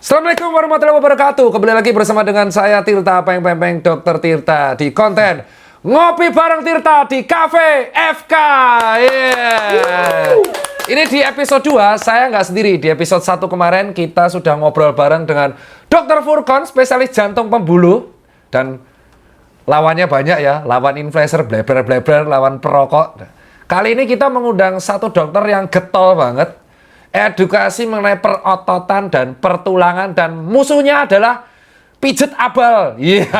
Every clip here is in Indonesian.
Assalamualaikum warahmatullahi wabarakatuh. Kembali lagi bersama dengan saya Tirta Peng Dr. Tirta di konten Ngopi Bareng Tirta di Cafe FK. Ini di episode 2, saya nggak sendiri. Di episode 1 kemarin kita sudah ngobrol bareng dengan Dr. Furkon, spesialis jantung pembuluh. Dan lawannya banyak ya, lawan influencer, bleber-bleber, lawan perokok. Kali ini kita mengundang satu dokter yang getol banget. Edukasi mengenai perototan dan pertulangan, dan musuhnya adalah pijet abal. Iya.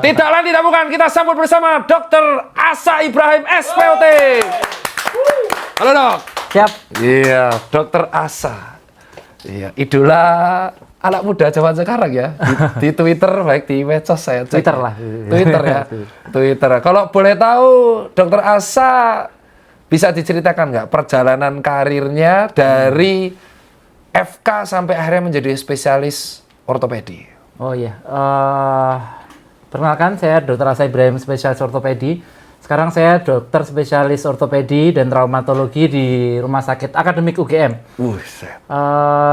Tidak lain tidak bukan, kita sambut bersama Dr. Asa Ibrahim SPOT. Halo dok. Siap. Iya, Dr. Asa. Iya, idola anak muda zaman sekarang ya. Di Twitter, baik di medsos saya cek. Twitter lah. Twitter ya. Twitter. Kalau boleh tahu, Dr. Asa bisa diceritakan nggak perjalanan karirnya dari FK sampai akhirnya menjadi spesialis ortopedi? Oh iya, perkenalkan saya Dr. Asa Ibrahim, spesialis ortopedi. Sekarang saya dokter spesialis ortopedi dan traumatologi di Rumah Sakit Akademik UGM.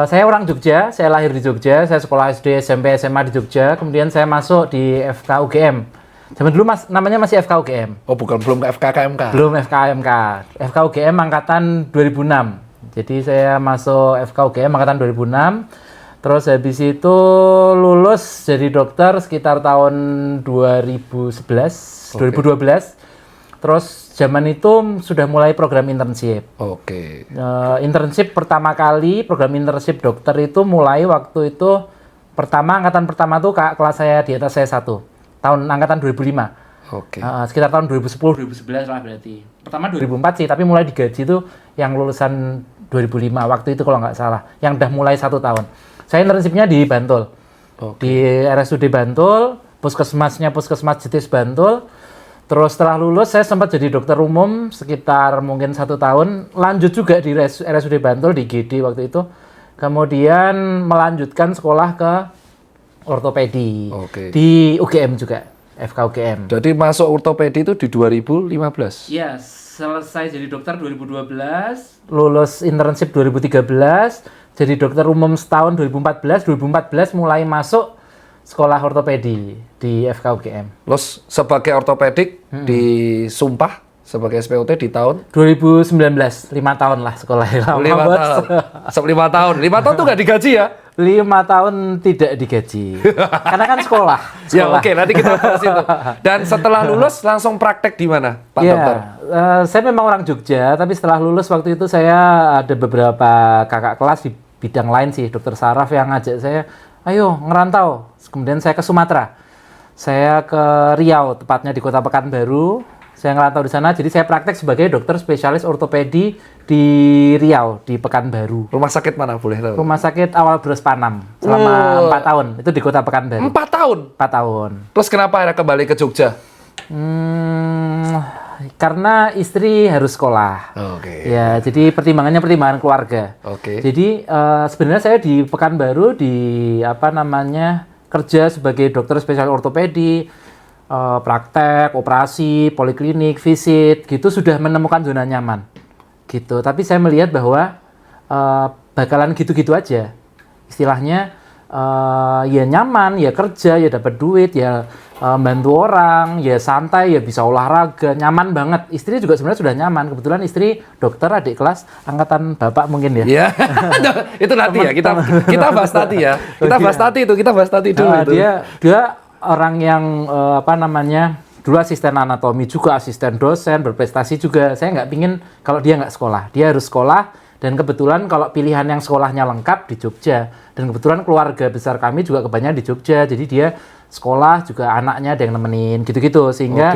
Saya orang Jogja, saya lahir di Jogja, saya sekolah SD, SMP, SMA di Jogja. Kemudian saya masuk di FK UGM. Zaman dulu namanya masih FK UGM. Oh bukan, belum ke FKKMK? Belum FKMK. FK UGM angkatan 2006. Jadi saya masuk FK UGM angkatan 2006. Terus habis itu lulus jadi dokter sekitar tahun 2011, 2012. Terus zaman itu sudah mulai program internship. Oke. Internship pertama kali, program internship dokter itu mulai waktu itu angkatan pertama tuh kelas saya di atas saya satu. Tahun angkatan 2005. Oke. Sekitar tahun 2010, 2011 lah berarti. Pertama 2004 sih, tapi mulai digaji itu yang lulusan 2005 waktu itu kalau nggak salah. Yang udah mulai 1 tahun. Saya internshipnya di Bantul. Di RSUD Bantul, puskesmas Jetis Bantul. Terus setelah lulus saya sempat jadi dokter umum sekitar mungkin 1 tahun. Lanjut juga di RSUD Bantul di GD waktu itu. Kemudian melanjutkan sekolah ke ortopedi di UGM juga, FK UGM. Jadi masuk ortopedi itu di 2015? Iya, selesai jadi dokter 2012, lulus internship 2013, jadi dokter umum setahun 2014 mulai masuk sekolah ortopedi di FK UGM. Terus sebagai ortopedik disumpah sebagai SPOT di tahun? 2019, 5 tahun lah sekolahnya. 5 tahun. 5 tahun. 5 tahun tuh nggak digaji ya? 5 tahun tidak digaji. Karena kan sekolah. Ya oke, nanti kita bahas itu. Dan setelah lulus langsung praktek di mana, Pak Dokter? Saya memang orang Jogja, tapi setelah lulus waktu itu saya ada beberapa kakak kelas di bidang lain sih, Dokter Saraf yang ngajak saya, ayo ngerantau. Kemudian saya ke Sumatera. Saya ke Riau, tepatnya di Kota Pekanbaru. Saya ngerantau di sana, jadi saya praktek sebagai dokter spesialis ortopedi di Riau, di Pekanbaru. Rumah sakit mana boleh tahu? Rumah sakit Awal Bros Panam, selama 4 tahun, itu di Kota Pekanbaru. 4 tahun? 4 tahun. Terus kenapa akhirnya kembali ke Jogja? Karena istri harus sekolah. Ya, jadi pertimbangan keluarga. Jadi sebenarnya saya di Pekanbaru kerja sebagai dokter spesialis ortopedi. Praktek, operasi, poliklinik, visit, gitu sudah menemukan zona nyaman, gitu. Tapi saya melihat bahwa bakalan gitu-gitu aja, istilahnya ya nyaman, ya kerja, ya dapat duit, ya bantu orang, ya santai, ya bisa olahraga, nyaman banget. Istri juga sebenarnya sudah nyaman. Kebetulan istri dokter, adik kelas angkatan bapak mungkin ya. Iya. Itu nanti ya kita bahas nanti ya. Kita bahas nanti dulu. Dia orang yang dulu asisten anatomi juga, asisten dosen, berprestasi juga. Saya nggak pingin kalau dia nggak sekolah. Dia harus sekolah, dan kebetulan kalau pilihan yang sekolahnya lengkap di Jogja. Dan kebetulan keluarga besar kami juga kebanyakan di Jogja. Jadi dia sekolah juga, anaknya ada yang nemenin, gitu-gitu. Sehingga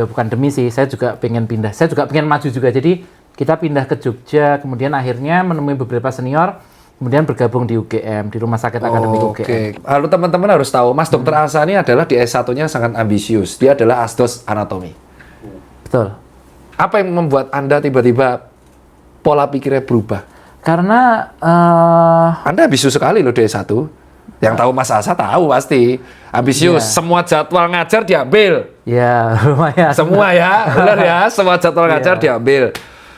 bukan demi sih, saya juga pengen pindah. Saya juga pengen maju juga. Jadi kita pindah ke Jogja, kemudian akhirnya menemui beberapa senior, kemudian bergabung di UGM, di Rumah Sakit Akademik UGM. Lalu teman-teman harus tahu, Mas Dr. Asa ini adalah di S1-nya sangat ambisius. Dia adalah asdos anatomi. Betul. Apa yang membuat Anda tiba-tiba pola pikirnya berubah? Karena Anda ambisius sekali loh di S1. Yang tahu Mas Asa tahu pasti. Ambisius, semua jadwal ngajar diambil. Ya, lumayan. Semua ya, benar ya, semua jadwal ngajar diambil.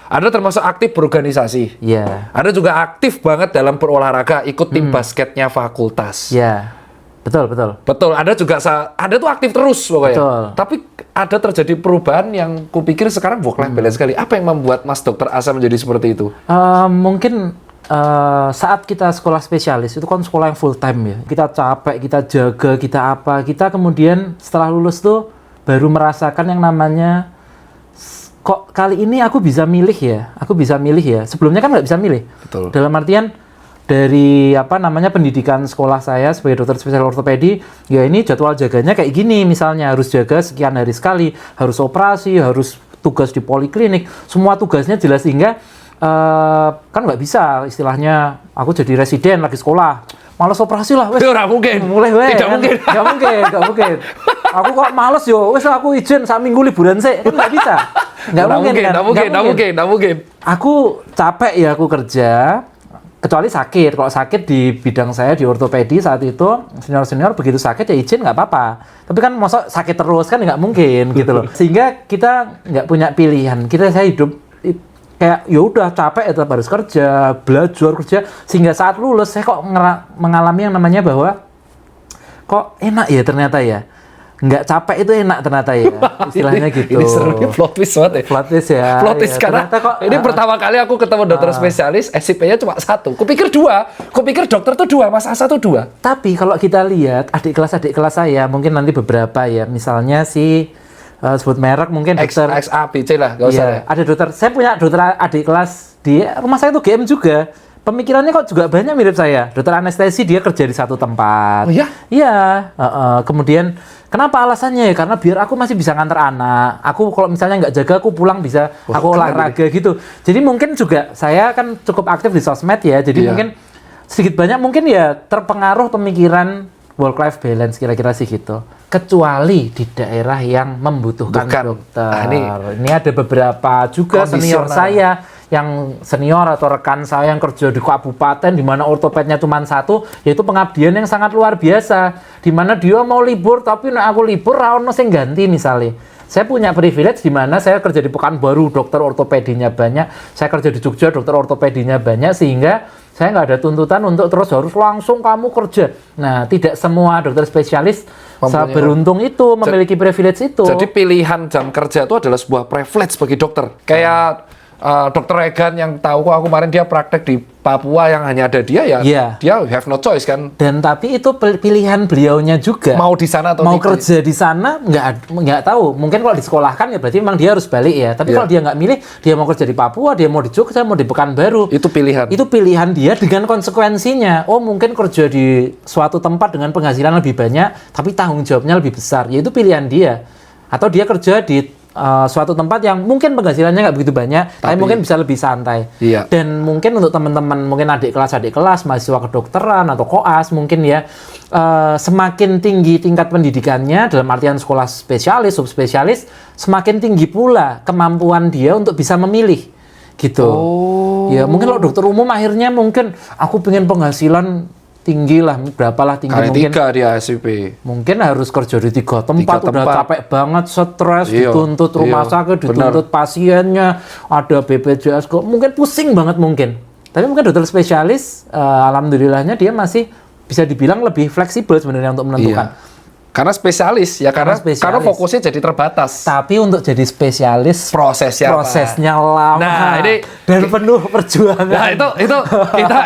Anda termasuk aktif berorganisasi. Iya. Anda juga aktif banget dalam berolahraga, ikut tim basketnya fakultas. Iya. Betul, betul. Betul, Anda juga Anda tuh aktif terus pokoknya. Betul. Tapi ada terjadi perubahan yang kupikir sekarang work life balance sekali. Apa yang membuat Mas Dokter Asa menjadi seperti itu? Mungkin saat kita sekolah spesialis itu kan sekolah yang full time ya. Kita capek, kita jaga, kita apa. Kita kemudian setelah lulus tuh baru merasakan yang namanya kok kali ini aku bisa milih ya. Aku bisa milih ya. Sebelumnya kan nggak bisa milih. Betul. Dalam artian dari pendidikan sekolah saya sebagai dokter spesialis ortopedi, ya ini jadwal jaganya kayak gini, misalnya harus jaga sekian hari sekali, harus operasi, harus tugas di poliklinik, semua tugasnya jelas sehingga kan nggak bisa istilahnya aku jadi residen lagi sekolah, males operasi lah, wes. Nggak mungkin. Mulai wes. Tidak mungkin. Nggak mungkin. Aku kok males yo, wes aku izin 1 minggu liburan sih, kan nggak bisa. Nggak mungkin. Aku capek ya aku kerja. Kecuali sakit, kalau sakit di bidang saya di ortopedi saat itu senior begitu sakit ya izin nggak apa-apa. Tapi kan masa sakit terus kan nggak mungkin gitu loh. Sehingga kita nggak punya pilihan. Saya hidup kayak ya udah capek ya tetap harus kerja, belajar kerja. Sehingga saat lulus saya kok mengalami yang namanya bahwa kok enak ya ternyata ya. Nggak capek itu enak ternyata ya, istilahnya gitu. Ini serunya plot twist banget ya. Plot twist ya. Plot twist karena kok, ini pertama kali aku ketemu dokter spesialis, SIP-nya cuma 1. Kupikir 2. Kupikir dokter tuh 2, Mas Asa tuh 2. Tapi kalau kita lihat adik kelas saya, mungkin nanti beberapa ya, misalnya sebut merek mungkin dokter XABC lah, nggak usah. Iya, ada dokter. Saya punya dokter adik kelas di rumah saya tuh GM juga. Pemikirannya kok juga banyak mirip saya. Dokter anestesi dia kerja di satu tempat. Oh iya? Iya. Kemudian kenapa alasannya ya? Karena biar aku masih bisa nganter anak. Aku kalau misalnya nggak jaga, aku pulang bisa aku olahraga gitu. Jadi mungkin juga saya kan cukup aktif di sosmed ya. Jadi mungkin sedikit banyak mungkin ya terpengaruh pemikiran work life balance kira-kira sih gitu. Kecuali di daerah yang membutuhkan dokter. Ini ada beberapa juga senior saya yang senior atau rekan saya yang kerja di kabupaten di mana ortopednya cuma 1, yaitu pengabdian yang sangat luar biasa. Di mana dia mau libur tapi aku libur ra ono sing ganti misalnya. Saya punya privilege di mana saya kerja di Pekanbaru, dokter ortopedinya banyak. Saya kerja di Jogja, dokter ortopedinya banyak, sehingga saya nggak ada tuntutan untuk terus harus langsung kamu kerja. Nah, tidak semua dokter spesialis beruntung itu, memiliki privilege itu. Jadi pilihan jam kerja itu adalah sebuah privilege bagi dokter. Kayak Dokter Regan yang tahu kok aku kemarin dia praktek di Papua yang hanya ada dia ya, dia have no choice kan. Dan tapi itu pilihan beliaunya juga. Mau di sana atau mau tidak. Kerja di sana nggak tahu. Mungkin kalau disekolahkan ya berarti memang dia harus balik ya. Tapi kalau dia nggak milih, dia mau kerja di Papua, dia mau di Jogja, mau di Pekanbaru. Itu pilihan. Itu pilihan dia dengan konsekuensinya. Oh mungkin kerja di suatu tempat dengan penghasilan lebih banyak, tapi tanggung jawabnya lebih besar. Ya itu pilihan dia. Atau dia kerja di suatu tempat yang mungkin penghasilannya nggak begitu banyak, tapi mungkin bisa lebih santai. Iya. Dan mungkin untuk teman-teman, mungkin adik kelas, mahasiswa kedokteran atau koas, mungkin ya semakin tinggi tingkat pendidikannya dalam artian sekolah spesialis, subspesialis, semakin tinggi pula kemampuan dia untuk bisa memilih, gitu. Ya mungkin kalau dokter umum akhirnya mungkin aku pengen penghasilan tinggi lah, berapalah tinggi kali mungkin 3 dia SIP. Mungkin harus kerja di 3 tempat, udah capek banget, stres, dituntut rumah sakit, dituntut pasiennya, ada BPJS, kok mungkin pusing banget mungkin. Tapi mungkin dokter spesialis, alhamdulillahnya dia masih bisa dibilang lebih fleksibel sebenarnya untuk menentukan. Karena spesialis ya, karena fokusnya jadi terbatas. Tapi untuk jadi spesialis prosesnya lama. Nah, ini dan penuh perjuangan. Nah, itu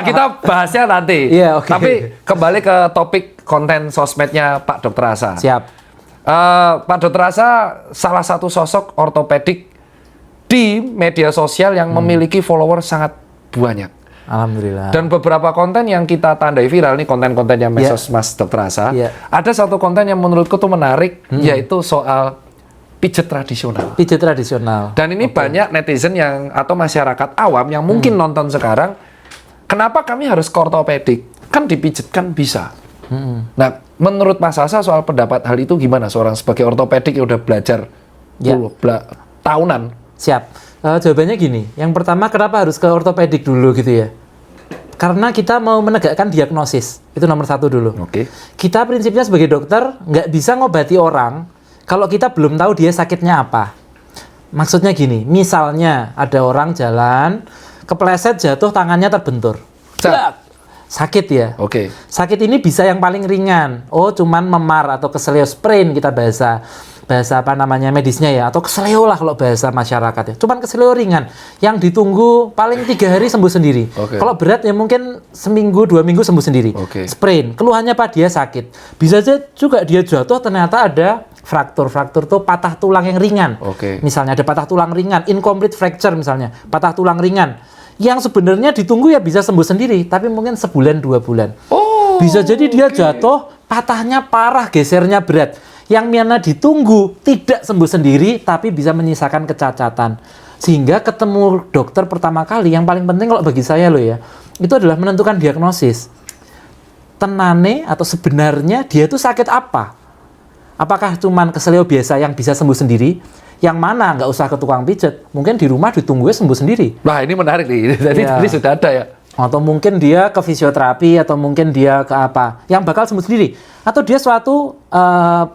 kita bahasnya nanti. Tapi kembali ke topik konten sosmednya Pak Dokter Asa. Siap. Pak Dokter Asa salah satu sosok ortopedik di media sosial yang memiliki follower sangat banyak. Alhamdulillah. Dan beberapa konten yang kita tandai viral, nih konten-kontennya Mesos Mas Dokter Asa. Ada satu konten yang menurutku tuh menarik, yaitu soal pijet tradisional. Pijet tradisional. Dan ini banyak netizen yang atau masyarakat awam yang mungkin nonton sekarang, kenapa kami harus ke ortopedik? Kan dipijet kan bisa. Nah, menurut Mas Asa soal pendapat hal itu gimana? Seorang sebagai ortopedik yang udah belajar tahunan. Siap. Jawabannya gini, yang pertama kenapa harus ke ortopedik dulu gitu ya? Karena kita mau menegakkan diagnosis, itu nomor 1 dulu. Kita prinsipnya sebagai dokter nggak bisa ngobati orang kalau kita belum tahu dia sakitnya apa. Maksudnya gini, misalnya ada orang jalan, kepleset jatuh tangannya terbentur. Blak! Sakit ya. Oke. Sakit ini bisa yang paling ringan. Oh, cuman memar atau keseleo sprain kita bahasa apa namanya medisnya ya, atau keseleo lah kalau bahasa masyarakat ya. Cuman keseleo ringan yang ditunggu paling 3 hari sembuh sendiri. Oke. Kalau berat ya mungkin seminggu 2 minggu sembuh sendiri. Oke. Sprain, keluhannya apa? Dia sakit. Bisa aja juga dia jatuh ternyata ada fraktur tuh patah tulang yang ringan. Oke. Misalnya ada patah tulang ringan, incomplete fracture misalnya, patah tulang ringan. Yang sebenarnya ditunggu ya bisa sembuh sendiri, tapi mungkin sebulan 2 bulan. Oh. Bisa jadi dia jatuh, patahnya parah, gesernya berat. Yang mana ditunggu tidak sembuh sendiri, tapi bisa menyisakan kecacatan. Sehingga ketemu dokter pertama kali, yang paling penting kalau bagi saya loh ya, itu adalah menentukan diagnosis. Tenane atau sebenarnya dia itu sakit apa? Apakah cuman keseleo biasa yang bisa sembuh sendiri? Yang mana nggak usah ke tukang pijet, mungkin di rumah ditunggu sembuh sendiri. Nah, ini menarik nih. Jadi Iya. tadi sudah ada ya. Atau mungkin dia ke fisioterapi, atau mungkin dia ke apa, yang bakal sembuh sendiri. Atau dia suatu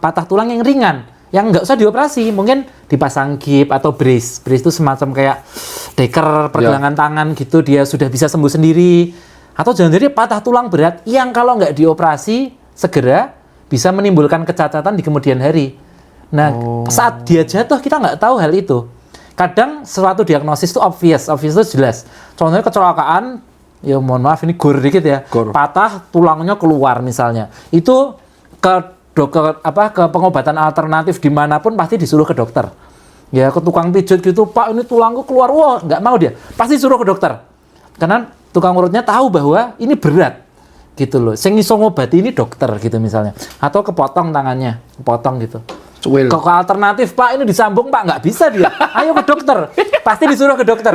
patah tulang yang ringan, yang nggak usah dioperasi, mungkin dipasang gip atau brace. Brace itu semacam kayak deker, pergelangan tangan gitu, dia sudah bisa sembuh sendiri. Atau jangan-jangan dia patah tulang berat, yang kalau nggak dioperasi, segera bisa menimbulkan kecacatan di kemudian hari. Nah, saat dia jatuh, kita nggak tahu hal itu. Kadang suatu diagnosis itu obvious itu jelas. Contohnya kecelakaan, ya mohon maaf ini gor dikit ya, patah tulangnya keluar misalnya. Itu ke pengobatan alternatif dimanapun pasti disuruh ke dokter. Ya ke tukang pijat gitu, Pak ini tulangku keluar, wah nggak mau dia, pasti suruh ke dokter. Karena tukang urutnya tahu bahwa ini berat, gitu loh. Sing iso ngobati ini dokter gitu misalnya. Atau kepotong tangannya, kepotong gitu. Cuil. Ke alternatif, Pak ini disambung, Pak nggak bisa dia. Ayo ke dokter, pasti disuruh ke dokter.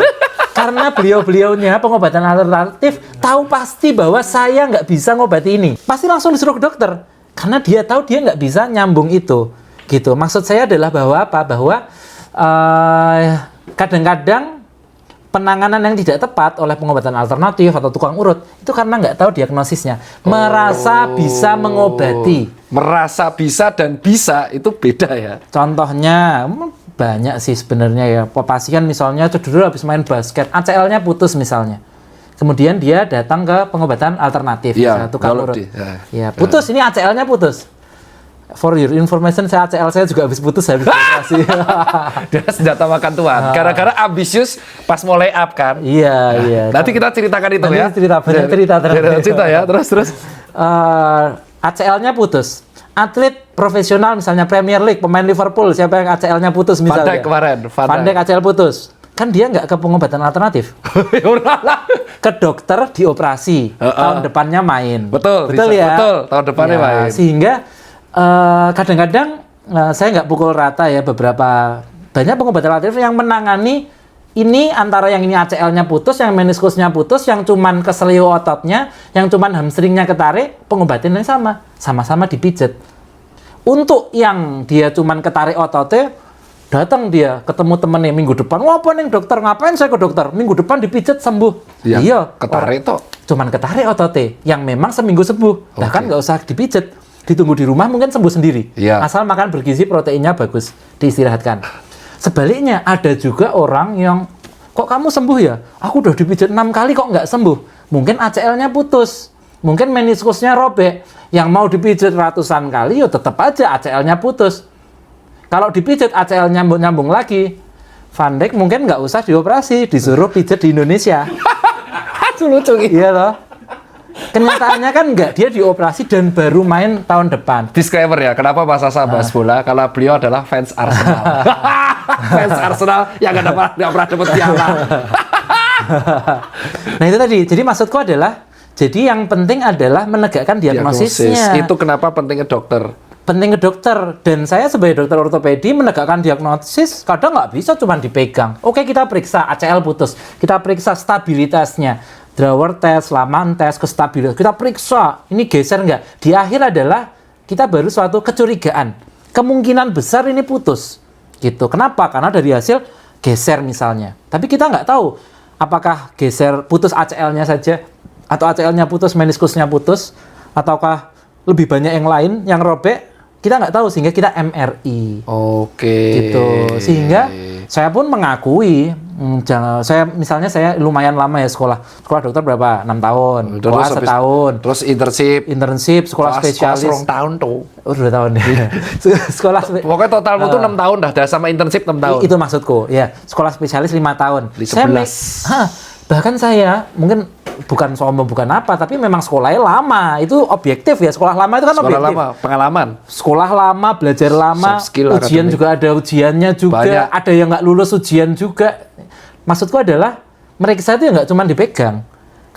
Karena beliau-beliaunya pengobatan alternatif tahu pasti bahwa saya nggak bisa ngobati ini. Pasti langsung disuruh ke dokter. Karena dia tahu dia nggak bisa nyambung itu. Gitu. Maksud saya adalah bahwa apa? Bahwa kadang-kadang penanganan yang tidak tepat oleh pengobatan alternatif atau tukang urut itu karena nggak tahu diagnosisnya. Merasa bisa mengobati. Merasa bisa dan bisa itu beda ya. Contohnya banyak sih sebenarnya ya. Pasien misalnya cedera habis main basket, ACL-nya putus misalnya. Kemudian dia datang ke pengobatan alternatif, Iya, tukang kalau urut. di- Ya, putus ini ACL-nya putus. For your information, ACL saya juga habis putus habis operasi. Dia senjata makan Tuhan. Gara-gara ambisius pas mulai up kan. Iya. Nanti kita ceritakan itu Nanti ya. banyak cerita terus. Cerita ya, terus. ACL-nya putus. Atlet profesional misalnya Premier League, pemain Liverpool, siapa yang ACL-nya putus Van misalnya? Dijk kemarin, Van Dijk ACL putus. Kan dia nggak ke pengobatan alternatif. Ke dokter dioperasi. Tahun depannya main. Betul ya. betul. Tahun depannya Ya, main. Sehingga kadang-kadang saya nggak pukul rata ya, beberapa banyak pengobatan alternatif yang menangani ini antara yang ini ACL-nya putus, yang meniskusnya putus, yang cuman keselio ototnya, yang cuman hamstringnya ketarik, pengobatannya sama-sama dipijat. Untuk yang dia cuman ketarik ototnya, datang dia ketemu temennya minggu depan, wah apa nih dokter, ngapain saya ke dokter? Minggu depan dipijat sembuh. Iya, ketarik toh. Cuman ketarik ototnya, yang memang seminggu sembuh. Bahkan nggak usah dipijat, ditunggu di rumah mungkin sembuh sendiri. Iya. Asal makan bergizi, proteinnya bagus, diistirahatkan. Sebaliknya ada juga orang yang, kok kamu sembuh ya? Aku udah dipijat 6 kali kok nggak sembuh. Mungkin ACL-nya putus, mungkin meniskusnya robek. Yang mau dipijat ratusan kali, ya tetap aja ACL-nya putus. Kalau dipijat ACL nyambung lagi, Van Dijk mungkin nggak usah dioperasi, disuruh pijat di Indonesia. Lucu gitu. Iya loh. Kenyataannya kan enggak, dia dioperasi dan baru main tahun depan. Disclaimer ya, kenapa Mas Asa bahas bola? Karena beliau adalah fans Arsenal. Fans Arsenal yang nggak pernah dapat piala. Nah itu tadi, jadi maksudku adalah, jadi yang penting adalah menegakkan diagnosisnya. Itu kenapa pentingnya dokter. Penting ke dokter, dan saya sebagai dokter ortopedi menegakkan diagnosis kadang nggak bisa cuma dipegang. Oke, kita periksa ACL putus, kita periksa stabilitasnya, drawer test, Laman test, kestabilitas, kita periksa ini geser nggak. Di akhir adalah kita baru suatu kecurigaan, kemungkinan besar ini putus, gitu. Kenapa? Karena dari hasil geser misalnya. Tapi kita nggak tahu apakah geser putus ACL-nya saja atau ACL-nya putus, meniskusnya putus, ataukah lebih banyak yang lain yang robek. Kita nggak tahu, sehingga kita MRI. Oke. Gitu. Sehingga Saya pun mengakui, saya lumayan lama ya sekolah dokter berapa? 6 tahun, sekolah setahun, terus internship sekolah spesialis. 2 tahun tuh. Oh, 2 tahun ya. Pokoknya totalmu tuh 6 tahun dah sama internship 6 tahun. Itu maksudku, ya. Sekolah spesialis 5 tahun. 11. Bahkan saya mungkin bukan sombong bukan apa, tapi memang sekolahnya lama. Itu objektif ya, sekolah lama itu kan sekolah objektif. Lama, pengalaman. Sekolah lama, belajar lama, ujian akademik. Juga ada ujiannya juga. Banyak. Ada yang nggak lulus ujian juga. Maksudku adalah mereka itu ya nggak cuma dipegang.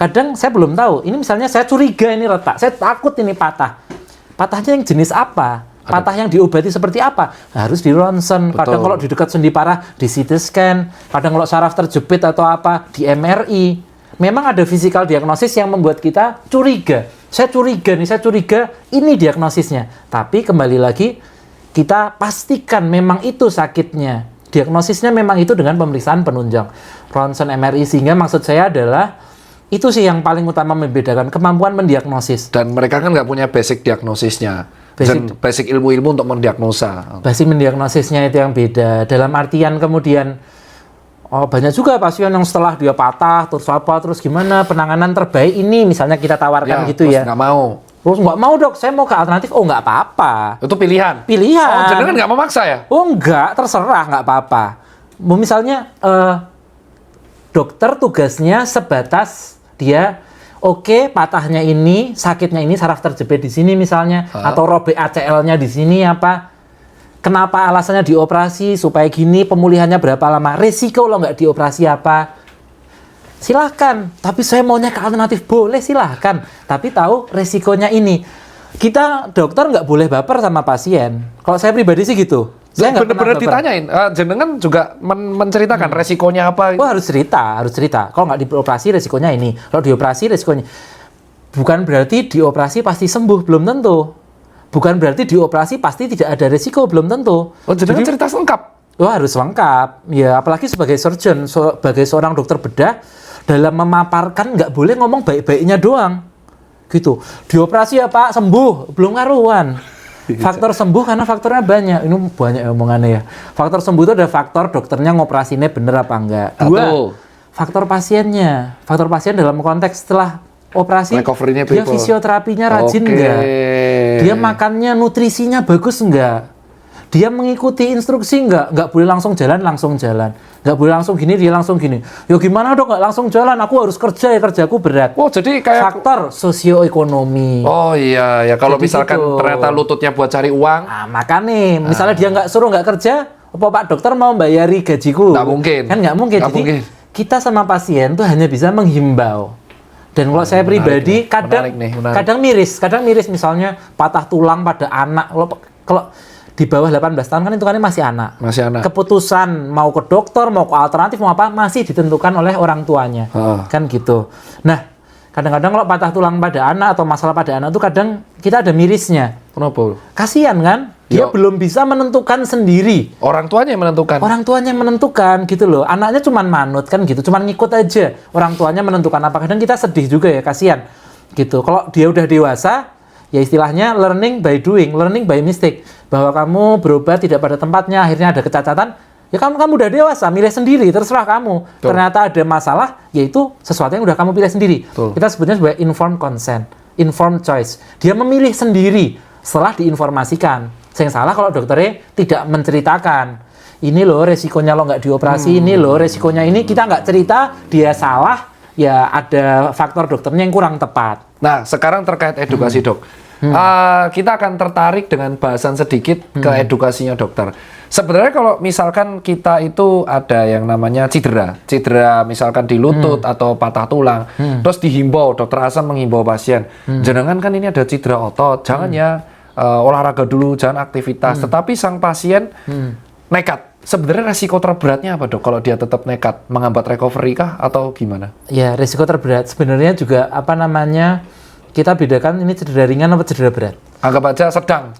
Kadang saya belum tahu. Ini misalnya saya curiga ini retak, saya takut ini patah. Patahnya yang jenis apa? Patah yang diobati seperti apa? Harus di ronsen. Kadang kalau di dekat sendi parah di CT scan. Kadang kalau saraf terjepit atau apa di MRI. Memang ada physical diagnosis yang membuat kita curiga. Saya curiga ini diagnosisnya. Tapi kembali lagi kita pastikan memang itu sakitnya. Diagnosisnya memang itu dengan pemeriksaan penunjang. Ronsen, MRI, sehingga maksud saya adalah itu sih yang paling utama membedakan kemampuan mendiagnosis. Dan mereka kan nggak punya basic diagnosisnya. Basic ilmu-ilmu untuk mendiagnosa. Basic mendiagnosisnya itu yang beda. Dalam artian kemudian, banyak juga pasien yang setelah dia patah, terus gimana, penanganan terbaik ini misalnya kita tawarkan gitu ya. Nggak mau. Terus nggak mau dok, saya mau ke alternatif. Oh nggak apa-apa. Itu pilihan? Pilihan. Oh jenengan nggak memaksa ya? Oh nggak, terserah nggak apa-apa. Misalnya dokter tugasnya sebatas dia patahnya ini, sakitnya ini, saraf terjepit di sini misalnya, atau robek ACL-nya di sini apa? Kenapa alasannya dioperasi supaya gini, pemulihannya berapa lama? Resiko lo nggak dioperasi apa? Silahkan. Tapi saya maunya ke alternatif, boleh silahkan. Tapi tahu resikonya ini. Kita dokter nggak boleh baper sama pasien. Kalau saya pribadi sih gitu. Saya nggak benar-benar ditanyain. Jenengan juga menceritakan resikonya apa? Oh harus cerita. Kalau nggak dioperasi resikonya ini. Kalau dioperasi resikonya. Bukan berarti dioperasi pasti sembuh, belum tentu. Bukan berarti dioperasi pasti tidak ada resiko, belum tentu. Oh jenengan cerita lengkap? Oh harus lengkap. Ya apalagi sebagai surgeon, sebagai seorang dokter bedah, dalam memaparkan nggak boleh ngomong baik-baiknya doang. Gitu. Dioperasi ya Pak, sembuh, belum karuan. Faktor sembuh karena faktornya banyak. Ini banyak omongannya ya. Faktor sembuh itu ada faktor dokternya ngoperasinya bener apa enggak. 2, faktor pasiennya. Faktor pasien dalam konteks setelah operasi, dia fisioterapinya rajin enggak? Dia makannya, nutrisinya bagus enggak? Dia mengikuti instruksi enggak boleh langsung jalan. Nggak boleh langsung gini, dia langsung gini. Ya gimana dong nggak langsung jalan, aku harus kerja ya, kerjaku berat. Oh jadi kayak faktor sosioekonomi. Oh iya, ya kalau jadi misalkan gitu. Ternyata lututnya buat cari uang. Nah makanya, misalnya dia nggak kerja, apa Pak Dokter mau bayari gajiku? Nggak mungkin. Kan nggak mungkin. Jadi kita sama pasien tuh hanya bisa menghimbau. Dan kalau saya pribadi kadang miris misalnya patah tulang pada anak. Kalau di bawah 18 tahun kan itu kan masih anak. Keputusan mau ke dokter, mau ke alternatif, mau apa masih ditentukan oleh orang tuanya. Kan gitu. Nah, kadang-kadang kalau patah tulang pada anak atau masalah pada anak itu kadang kita ada mirisnya. Kenapa? Kasihan kan? Dia belum bisa menentukan sendiri. Orang tuanya yang menentukan gitu loh. Anaknya cuman manut kan gitu, cuman ngikut aja. Orang tuanya menentukan apa. Kadang kita sedih juga ya, kasihan. Gitu. Kalau dia udah dewasa, ya istilahnya learning by doing, learning by mistake. Bahwa kamu berobat tidak pada tempatnya, akhirnya ada kecacatan, ya kamu udah dewasa, milih sendiri, terserah kamu. Betul. Ternyata ada masalah, yaitu sesuatu yang udah kamu pilih sendiri. Betul. Kita sebutnya sebagai informed consent, informed choice. Dia memilih sendiri setelah diinformasikan. Yang salah kalau dokternya tidak menceritakan. Ini loh resikonya lo nggak dioperasi, ini loh resikonya ini, kita nggak cerita, dia salah, ya ada faktor dokternya yang kurang tepat. Nah, sekarang terkait edukasi dok. Kita akan tertarik dengan bahasan sedikit ke edukasinya dokter. Sebenarnya kalau misalkan kita itu ada yang namanya cedera misalkan di lutut atau patah tulang, terus dihimbau, dokter Asam menghimbau pasien, jangan kan ini ada cedera otot, jangan ya olahraga dulu, jangan aktivitas. Tetapi sang pasien nekat. Sebenarnya resiko terberatnya apa dok? Kalau dia tetap nekat, menghambat recovery kah atau gimana? Ya resiko terberat sebenarnya juga apa namanya? Kita bedakan ini cedera ringan atau cedera berat. Anggap aja sedang.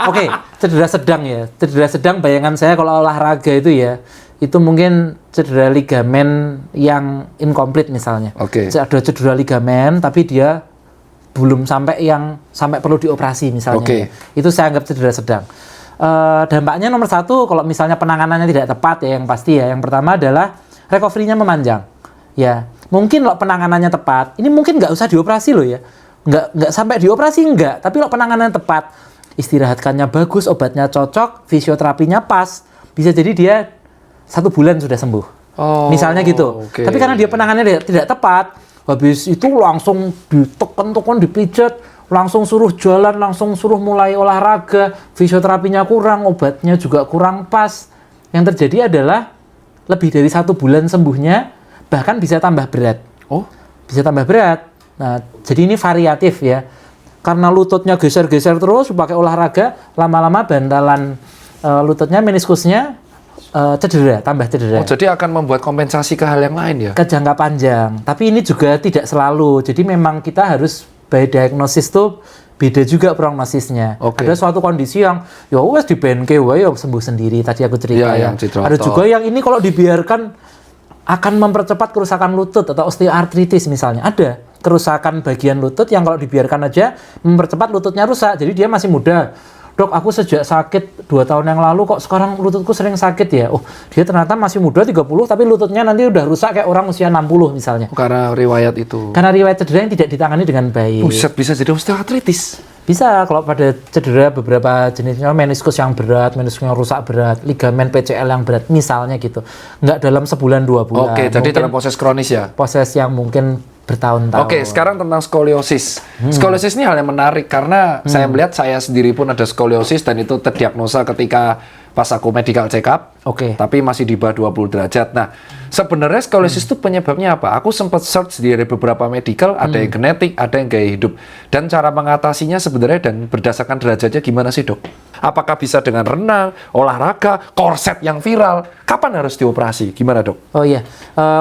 Oke, cedera sedang ya. Cedera sedang bayangan saya kalau olahraga itu ya, itu mungkin cedera ligamen yang incomplete misalnya. Ada cedera ligamen tapi dia belum sampai perlu dioperasi misalnya. Itu saya anggap cedera sedang. dampaknya nomor satu, kalau misalnya penanganannya tidak tepat ya, yang pasti ya. Yang pertama adalah recovery-nya memanjang. Ya, mungkin kalau penanganannya tepat, ini mungkin nggak usah dioperasi loh ya. Nggak sampai dioperasi nggak, tapi kalau penanganannya tepat, istirahatkannya bagus, obatnya cocok, fisioterapinya pas, bisa jadi dia 1 bulan sudah sembuh. Misalnya gitu. Okay. Tapi karena dia penanganannya tidak tepat, habis itu langsung ditekan-tekan, dipijat, langsung suruh jalan, langsung suruh mulai olahraga, fisioterapinya kurang, obatnya juga kurang pas. Yang terjadi adalah lebih dari 1 bulan sembuhnya, bahkan bisa tambah berat. Bisa tambah berat. Nah, jadi ini variatif ya. Karena lututnya geser-geser terus, pakai olahraga, lama-lama bantalan lututnya, meniskusnya cedera, tambah cedera. Jadi akan membuat kompensasi ke hal yang lain ya? Ke jangka panjang. Tapi ini juga tidak selalu. Jadi memang kita harus by diagnosis tuh beda juga prognosisnya. Ada suatu kondisi yang ya wes di BNK wae ya sembuh sendiri. Tadi aku cerita ya. Ada juga yang ini kalau dibiarkan akan mempercepat kerusakan lutut atau osteoartritis misalnya. Ada kerusakan bagian lutut yang kalau dibiarkan aja mempercepat lututnya rusak. Jadi dia masih muda. Dok, aku sejak sakit 2 tahun yang lalu kok sekarang lututku sering sakit ya. Oh, dia ternyata masih muda 30 tapi lututnya nanti udah rusak kayak orang usia 60 misalnya. Karena riwayat itu. Karena riwayat cedera yang tidak ditangani dengan baik. Buset, bisa jadi osteoartritis. Bisa kalau pada cedera beberapa jenisnya, meniskus yang berat, meniskus yang rusak berat, ligamen PCL yang berat misalnya gitu. Nggak dalam sebulan 2 bulan. Oke, jadi dalam proses kronis ya? Proses yang mungkin bertahun-tahun. Oke, sekarang tentang skoliosis. Skoliosis ini hal yang menarik karena saya melihat saya sendiri pun ada skoliosis dan itu terdiagnosa ketika pas aku medical check up. Tapi masih di bawah 20 derajat. Nah, sebenarnya skoliosis itu penyebabnya apa? Aku sempat search di beberapa medical, ada yang genetik, ada yang gaya hidup. Dan cara mengatasinya sebenarnya dan berdasarkan derajatnya gimana sih, Dok? Apakah bisa dengan renang, olahraga, korset yang viral? Kapan harus dioperasi? Gimana, Dok? Oh iya,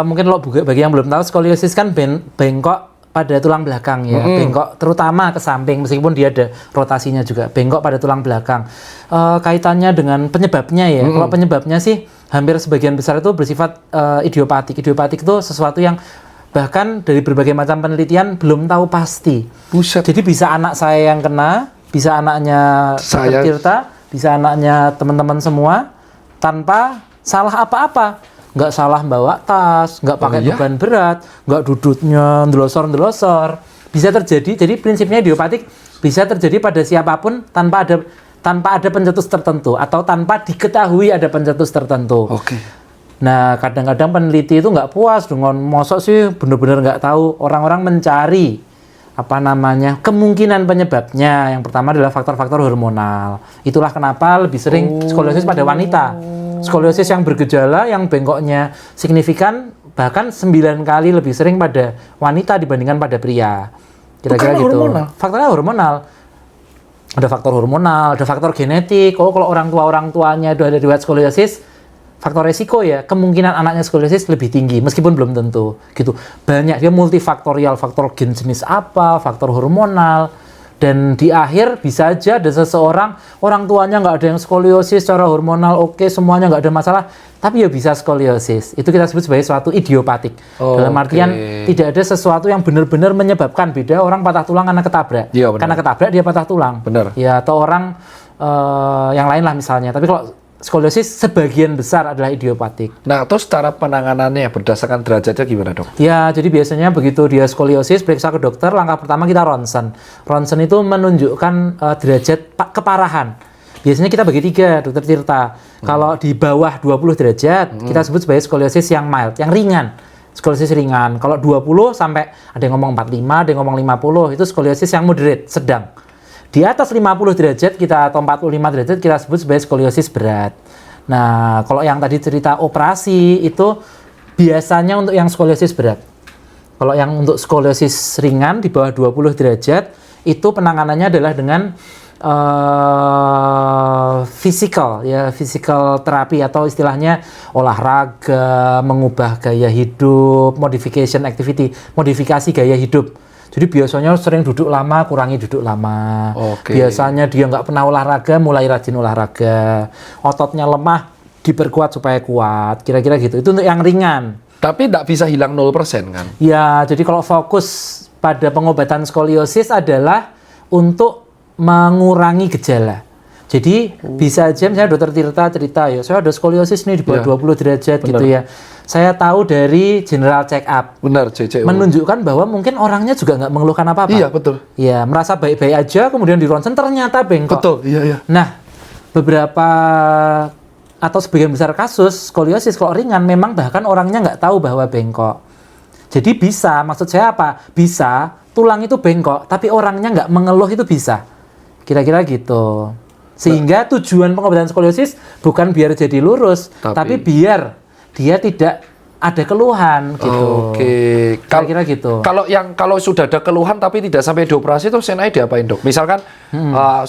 mungkin lo bagi yang belum tahu, skoliosis kan bengkok pada tulang belakang ya, bengkok terutama ke samping meskipun dia ada rotasinya juga, bengkok pada tulang belakang. Kaitannya dengan penyebabnya ya, kalau penyebabnya sih hampir sebagian besar itu bersifat idiopatik. Idiopatik itu sesuatu yang bahkan dari berbagai macam penelitian belum tahu pasti. Buset. Jadi bisa anak saya yang kena, bisa anaknya Tirta, bisa anaknya teman-teman semua tanpa salah apa-apa. Nggak salah bawa tas, nggak pakai beban berat, nggak duduknya ndelosor-ndelosor. Bisa terjadi, jadi prinsipnya idiopatik bisa terjadi pada siapapun tanpa ada pencetus tertentu atau tanpa diketahui ada pencetus tertentu. Nah, kadang-kadang peneliti itu nggak puas dengan mosok sih benar-benar nggak tahu. Orang-orang mencari kemungkinan penyebabnya. Yang pertama adalah faktor-faktor hormonal. Itulah kenapa lebih sering skoliosis pada wanita. Skoliosis yang bergejala, yang bengkoknya signifikan, bahkan 9 kali lebih sering pada wanita dibandingkan pada pria. Kira-kira gitu. Faktornya hormonal. Ada faktor hormonal, ada faktor genetik. Kalau orang tuanya udah ada riwayat skoliosis, faktor resiko ya, kemungkinan anaknya skoliosis lebih tinggi, meskipun belum tentu. Gitu. Banyak, dia multifaktorial, faktor gen jenis apa, faktor hormonal. Dan di akhir bisa aja ada seseorang, orang tuanya nggak ada yang skoliosis, secara hormonal semuanya nggak ada masalah, tapi ya bisa skoliosis. Itu kita sebut sebagai suatu idiopatik. Dalam artian tidak ada sesuatu yang benar-benar menyebabkan. Beda orang patah tulang karena ketabrak. Karena ketabrak dia patah tulang. Ya, atau orang yang lain lah misalnya. Tapi kalau skoliosis sebagian besar adalah idiopatik. Nah, terus cara penanganannya berdasarkan derajatnya gimana, Dok? Ya, jadi biasanya begitu dia skoliosis, periksa ke dokter, langkah pertama kita ronsen. Ronsen itu menunjukkan derajat keparahan. Biasanya kita bagi 3, Dokter Tirta. Kalau di bawah 20 derajat, kita sebut sebagai skoliosis yang mild, yang ringan. Skoliosis ringan. Kalau 20 sampai ada yang ngomong 45, ada yang ngomong 50, itu skoliosis yang moderate, sedang. Di atas 50 derajat atau 45 derajat kita sebut sebagai skoliosis berat. Nah, kalau yang tadi cerita operasi itu biasanya untuk yang skoliosis berat. Kalau yang untuk skoliosis ringan di bawah 20 derajat itu penanganannya adalah dengan physical terapi atau istilahnya olahraga, mengubah gaya hidup, modifikasi gaya hidup. Jadi biasanya sering duduk lama, kurangi duduk lama. Biasanya dia nggak pernah olahraga, mulai rajin olahraga. Ototnya lemah, diperkuat supaya kuat. Kira-kira gitu. Itu untuk yang ringan. Tapi nggak bisa hilang 0% kan? Ya, jadi kalau fokus pada pengobatan skoliosis adalah untuk mengurangi gejala. Jadi bisa aja misalnya dokter Tirta cerita ya, saya ada skoliosis nih di bawah 20 derajat gitu ya. Saya tahu dari general check up. Benar, JCO. Menunjukkan bahwa mungkin orangnya juga nggak mengeluhkan apa-apa. Iya, betul. Ya, merasa baik-baik aja, kemudian di ronsen ternyata bengkok. Betul, iya. Nah, beberapa atau sebagian besar kasus skoliosis kalau ringan memang bahkan orangnya nggak tahu bahwa bengkok. Jadi bisa, maksud saya apa? Bisa, tulang itu bengkok, tapi orangnya nggak mengeluh itu bisa. Kira-kira gitu. Sehingga tujuan pengobatan skoliosis bukan biar jadi lurus, tapi biar dia tidak ada keluhan gitu. Oke. Kira-kira gitu. Kalau sudah ada keluhan tapi tidak sampai dioperasi terus enaknya diapain, Dok? Misalkan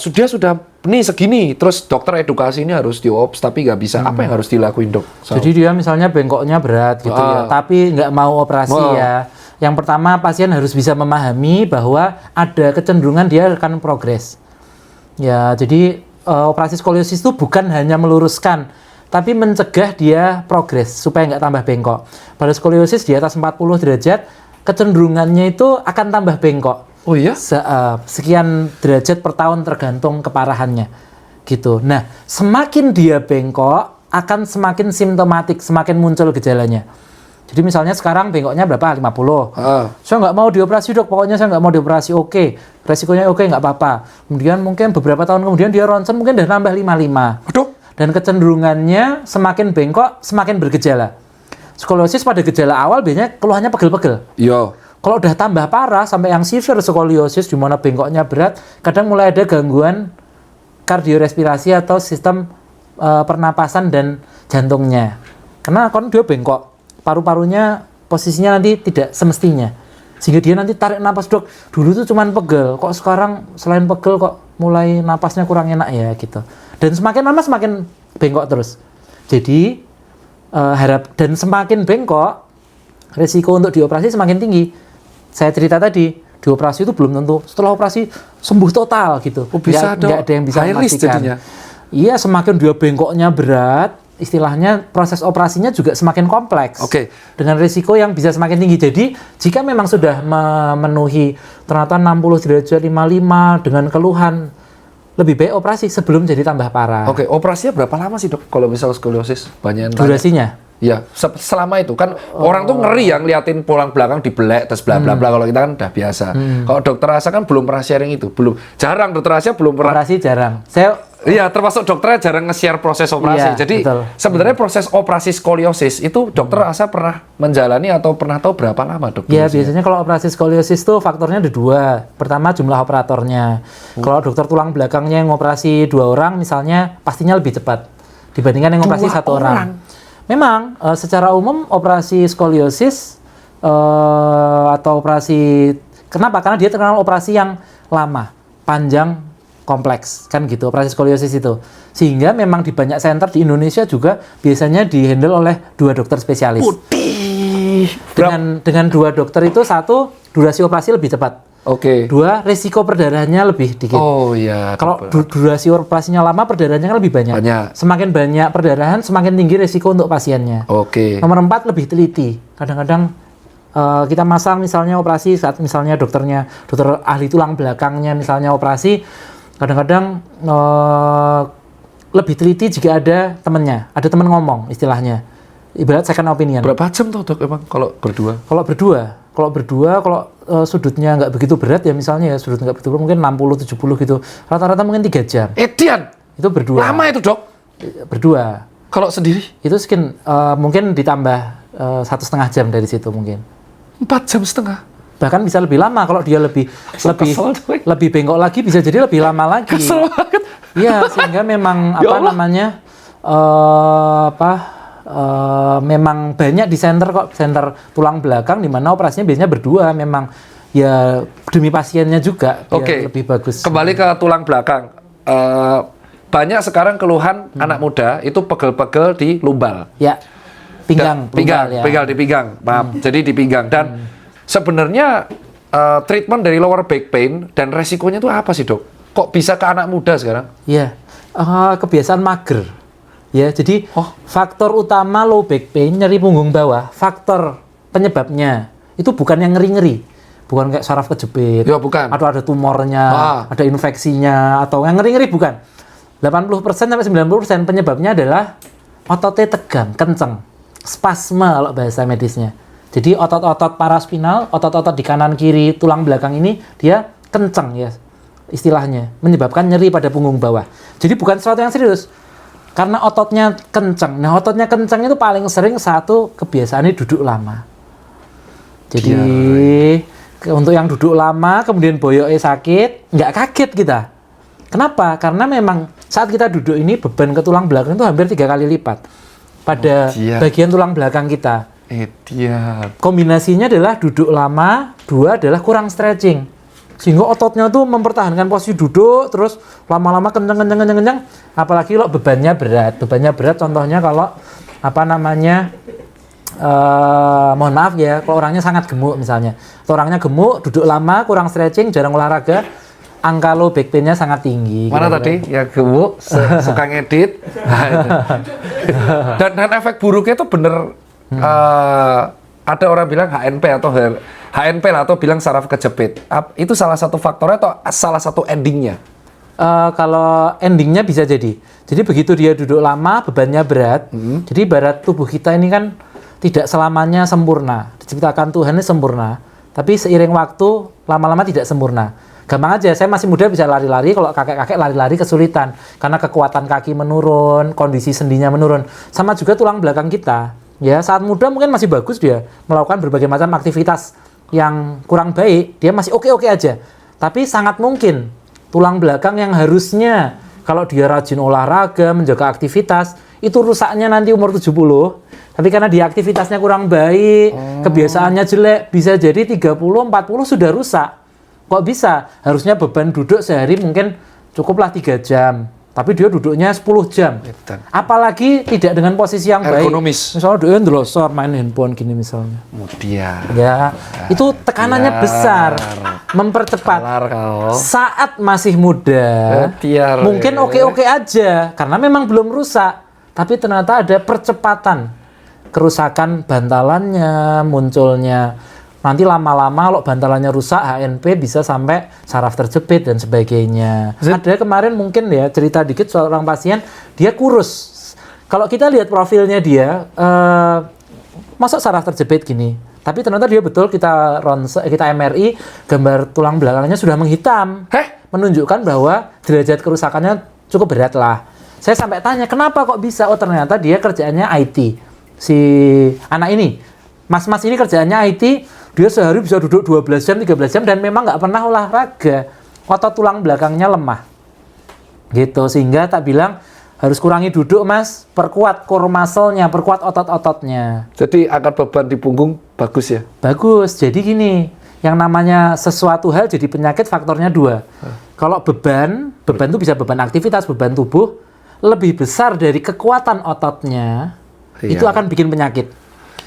sudah nih segini, terus dokter edukasi ini harus diops tapi nggak bisa. Apa yang harus dilakuin, Dok? Jadi dia misalnya bengkoknya berat gitu ya, tapi nggak mau operasi ya. Yang pertama pasien harus bisa memahami bahwa ada kecenderungan dia akan progres. Ya, jadi operasi skoliosis itu bukan hanya meluruskan, tapi mencegah dia progres supaya nggak tambah bengkok. Pada skoliosis di atas 40 derajat, kecenderungannya itu akan tambah bengkok. Oh iya? Sekian derajat per tahun tergantung keparahannya. Gitu. Nah, semakin dia bengkok, akan semakin simptomatik, semakin muncul gejalanya. Jadi misalnya sekarang bengkoknya berapa? 50. Saya nggak mau dioperasi, Dok. Pokoknya saya nggak mau dioperasi. Oke. Resikonya oke, nggak apa-apa. Kemudian mungkin beberapa tahun kemudian dia ronsen mungkin udah nambah 55. Aduh. Dan kecenderungannya semakin bengkok, semakin bergejala. Skoliosis pada gejala awal biasanya keluhannya pegel-pegel. Iya. Kalau udah tambah parah sampai yang severe skoliosis di mana bengkoknya berat, kadang mulai ada gangguan kardiorespirasi atau sistem pernapasan dan jantungnya. Karena kan dia bengkok, paru-parunya posisinya nanti tidak semestinya. Sehingga dia nanti tarik napas, Dok. Dulu tuh cuman pegel, kok sekarang selain pegel kok mulai napasnya kurang enak ya gitu. Dan semakin lama semakin bengkok terus. Jadi dan semakin bengkok, resiko untuk dioperasi semakin tinggi. Saya cerita tadi, dioperasi itu belum tentu setelah operasi sembuh total gitu. Bisa nggak ada yang bisa memastikan. Iya, semakin dia bengkoknya berat, istilahnya proses operasinya juga semakin kompleks. Oke. Dengan risiko yang bisa semakin tinggi. Jadi, jika memang sudah memenuhi ternyata 60 derajat 55 dengan keluhan, lebih baik operasi sebelum jadi tambah parah. Oke, operasinya berapa lama sih, Dok? Kalau misal skoliosis banyak yang tanya. Durasinya? Iya, selama itu kan orang tuh ngeri ya ngeliatin pulang belakang dibelek terus bla bla bla. Kalau kita kan udah biasa. Kalau dokter Asa kan belum pernah sharing itu, jarang dokter Asa belum pernah. Operasi jarang. Iya, termasuk dokternya jarang nge-share proses operasi. Iya, jadi sebenarnya proses operasi skoliosis itu dokter Asa pernah menjalani atau pernah tahu berapa lama, Dok? Ya, biasanya kalau operasi skoliosis tuh faktornya ada dua. Pertama jumlah operatornya. Kalau dokter tulang belakangnya yang operasi 2 orang misalnya pastinya lebih cepat dibandingkan yang operasi 1 orang. Memang secara umum operasi skoliosis atau operasi kenapa? Karena dia terkenal operasi yang lama, panjang, kompleks kan gitu operasi skoliosis itu. Sehingga memang di banyak center di Indonesia juga biasanya dihandle oleh 2 dokter spesialis. Dengan 2 dokter itu, 1 durasi operasi lebih cepat. Oke. 2 resiko perdarahannya lebih dikit. Oh iya. Kalau durasi operasinya lama, perdarahannya kan lebih banyak. Semakin banyak perdarahan, semakin tinggi resiko untuk pasiennya. Oke. Nomor 4 lebih teliti. Kadang-kadang kita masang misalnya operasi saat misalnya dokter ahli tulang belakangnya misalnya operasi, kadang-kadang lebih teliti jika ada temannya, ada teman ngomong istilahnya. Ibarat second opinion. Berapa jam tuh, Dok, emang kalau berdua? Kalau sudutnya nggak begitu berat ya misalnya ya sudut nggak begitu berat mungkin 60-70 gitu. Rata-rata mungkin 3 jam. Edian! Itu berdua. Lama itu, Dok? Berdua. Kalau sendiri? Itu mungkin ditambah 1,5 jam dari situ mungkin. 4,5 jam? Bahkan bisa lebih lama kalau dia lebih bengkok lagi bisa jadi lebih lama lagi. Kesel banget. Iya, sehingga memang memang banyak di center tulang belakang di mana operasinya biasanya berdua memang ya demi pasiennya juga biar lebih bagus. Kembali ke tulang belakang. Banyak sekarang keluhan anak muda itu pegel-pegel di lumbal. Ya. Pinggang di pinggang. Maaf. Jadi di pinggang dan sebenarnya treatment dari lower back pain dan resikonya itu apa sih, Dok? Kok bisa ke anak muda sekarang? Iya. Kebiasaan mager. Ya, jadi faktor utama low back pain, nyeri punggung bawah, faktor penyebabnya itu bukan yang ngeri-ngeri. Bukan kayak saraf kejepit. Ya, bukan. Atau ada tumornya, ada infeksinya, atau yang ngeri-ngeri bukan. 80% sampai 90% penyebabnya adalah ototnya tegang, kenceng, spasme kalau bahasa medisnya. Jadi otot-otot paraspinal, otot-otot di kanan kiri tulang belakang ini dia kenceng ya istilahnya, menyebabkan nyeri pada punggung bawah. Jadi bukan sesuatu yang serius. Karena ototnya kenceng. Nah, ototnya kenceng itu paling sering satu kebiasaannya duduk lama. Jadi untuk yang duduk lama kemudian boyoknya sakit, nggak kaget kita. Kenapa? Karena memang saat kita duduk ini beban ke tulang belakang itu hampir 3 kali lipat pada bagian tulang belakang kita. Kombinasinya adalah duduk lama, 2 adalah kurang stretching. Sehingga ototnya tuh mempertahankan posisi duduk, terus lama-lama kenceng. Apalagi kalau bebannya berat. Bebannya berat contohnya kalau mohon maaf ya, kalau orangnya sangat gemuk misalnya. Atau orangnya gemuk, duduk lama, kurang stretching, jarang olahraga, angka low back pain-nya sangat tinggi. Mana tadi? Ya gemuk, suka ngedit. Dan efek buruknya itu bener, ada orang bilang HNP lah, atau bilang saraf kejepit. Itu salah satu faktornya atau salah satu endingnya? Kalau endingnya bisa jadi. Jadi begitu dia duduk lama, bebannya berat. Jadi ibarat tubuh kita ini kan tidak selamanya sempurna. Diciptakan Tuhan ini sempurna. Tapi seiring waktu, lama-lama tidak sempurna. Gampang aja, saya masih muda bisa lari-lari, kalau kakek-kakek lari-lari kesulitan. Karena kekuatan kaki menurun, kondisi sendinya menurun. Sama juga tulang belakang kita. Ya, saat muda mungkin masih bagus dia melakukan berbagai macam aktivitas yang kurang baik, dia masih oke-oke aja. Tapi sangat mungkin tulang belakang yang harusnya kalau dia rajin olahraga, menjaga aktivitas, itu rusaknya nanti umur 70. Tapi karena dia aktivitasnya kurang baik, kebiasaannya jelek, bisa jadi 30, 40 sudah rusak. Kok bisa? Harusnya beban duduk sehari mungkin cukuplah 3 jam. Tapi dia duduknya 10 jam. Apalagi tidak dengan posisi yang ergonomis. Baik. Misalnya dia ndelosor main handphone gini misalnya. Kemudian. Ya, itu tekanannya besar. Mempercepat. Saat masih muda, mungkin oke-oke aja. Karena memang belum rusak. Tapi ternyata ada percepatan. Kerusakan bantalannya, munculnya. Nanti lama-lama kalau bantalannya rusak, HNP bisa sampai saraf terjepit dan sebagainya. Ada kemarin mungkin ya cerita dikit seorang pasien, dia kurus. Kalau kita lihat profilnya dia, masa saraf terjepit gini? Tapi ternyata dia betul kita MRI, gambar tulang belakangnya sudah menghitam. Menunjukkan bahwa derajat kerusakannya cukup berat lah. Saya sampai tanya, kenapa kok bisa? Oh ternyata dia kerjaannya IT. Si anak ini, mas-mas ini kerjaannya IT, dia sehari bisa duduk 12 jam, 13 jam, dan memang nggak pernah olahraga. Otot tulang belakangnya lemah. Gitu, sehingga tak bilang, harus kurangi duduk mas, perkuat core muscle-nya, perkuat otot-ototnya. Jadi angkat beban di punggung bagus ya? Bagus, jadi gini, yang namanya sesuatu hal jadi penyakit faktornya 2. Kalau beban itu bisa beban aktivitas, beban tubuh, lebih besar dari kekuatan ototnya, itu akan bikin penyakit.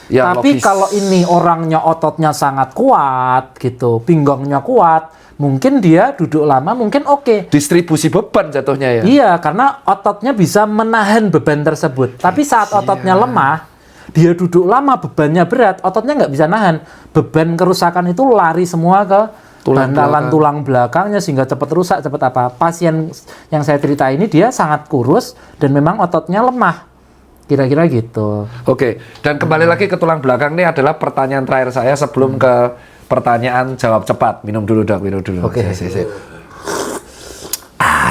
Ya, tapi kalau ini orangnya ototnya sangat kuat gitu, pinggangnya kuat, mungkin dia duduk lama mungkin oke. Distribusi beban jatuhnya ya? Iya, karena ototnya bisa menahan beban tersebut. Tapi saat ototnya lemah, dia duduk lama bebannya berat, ototnya nggak bisa nahan. Beban kerusakan itu lari semua ke bantalan tulang belakangnya sehingga cepat rusak, cepat apa. Pasien yang saya cerita ini dia sangat kurus dan memang ototnya lemah. Kira-kira gitu. Oke, dan kembali lagi ke tulang belakang ini adalah pertanyaan terakhir saya sebelum ke pertanyaan jawab cepat. Minum dulu dok, minum dulu. Oke.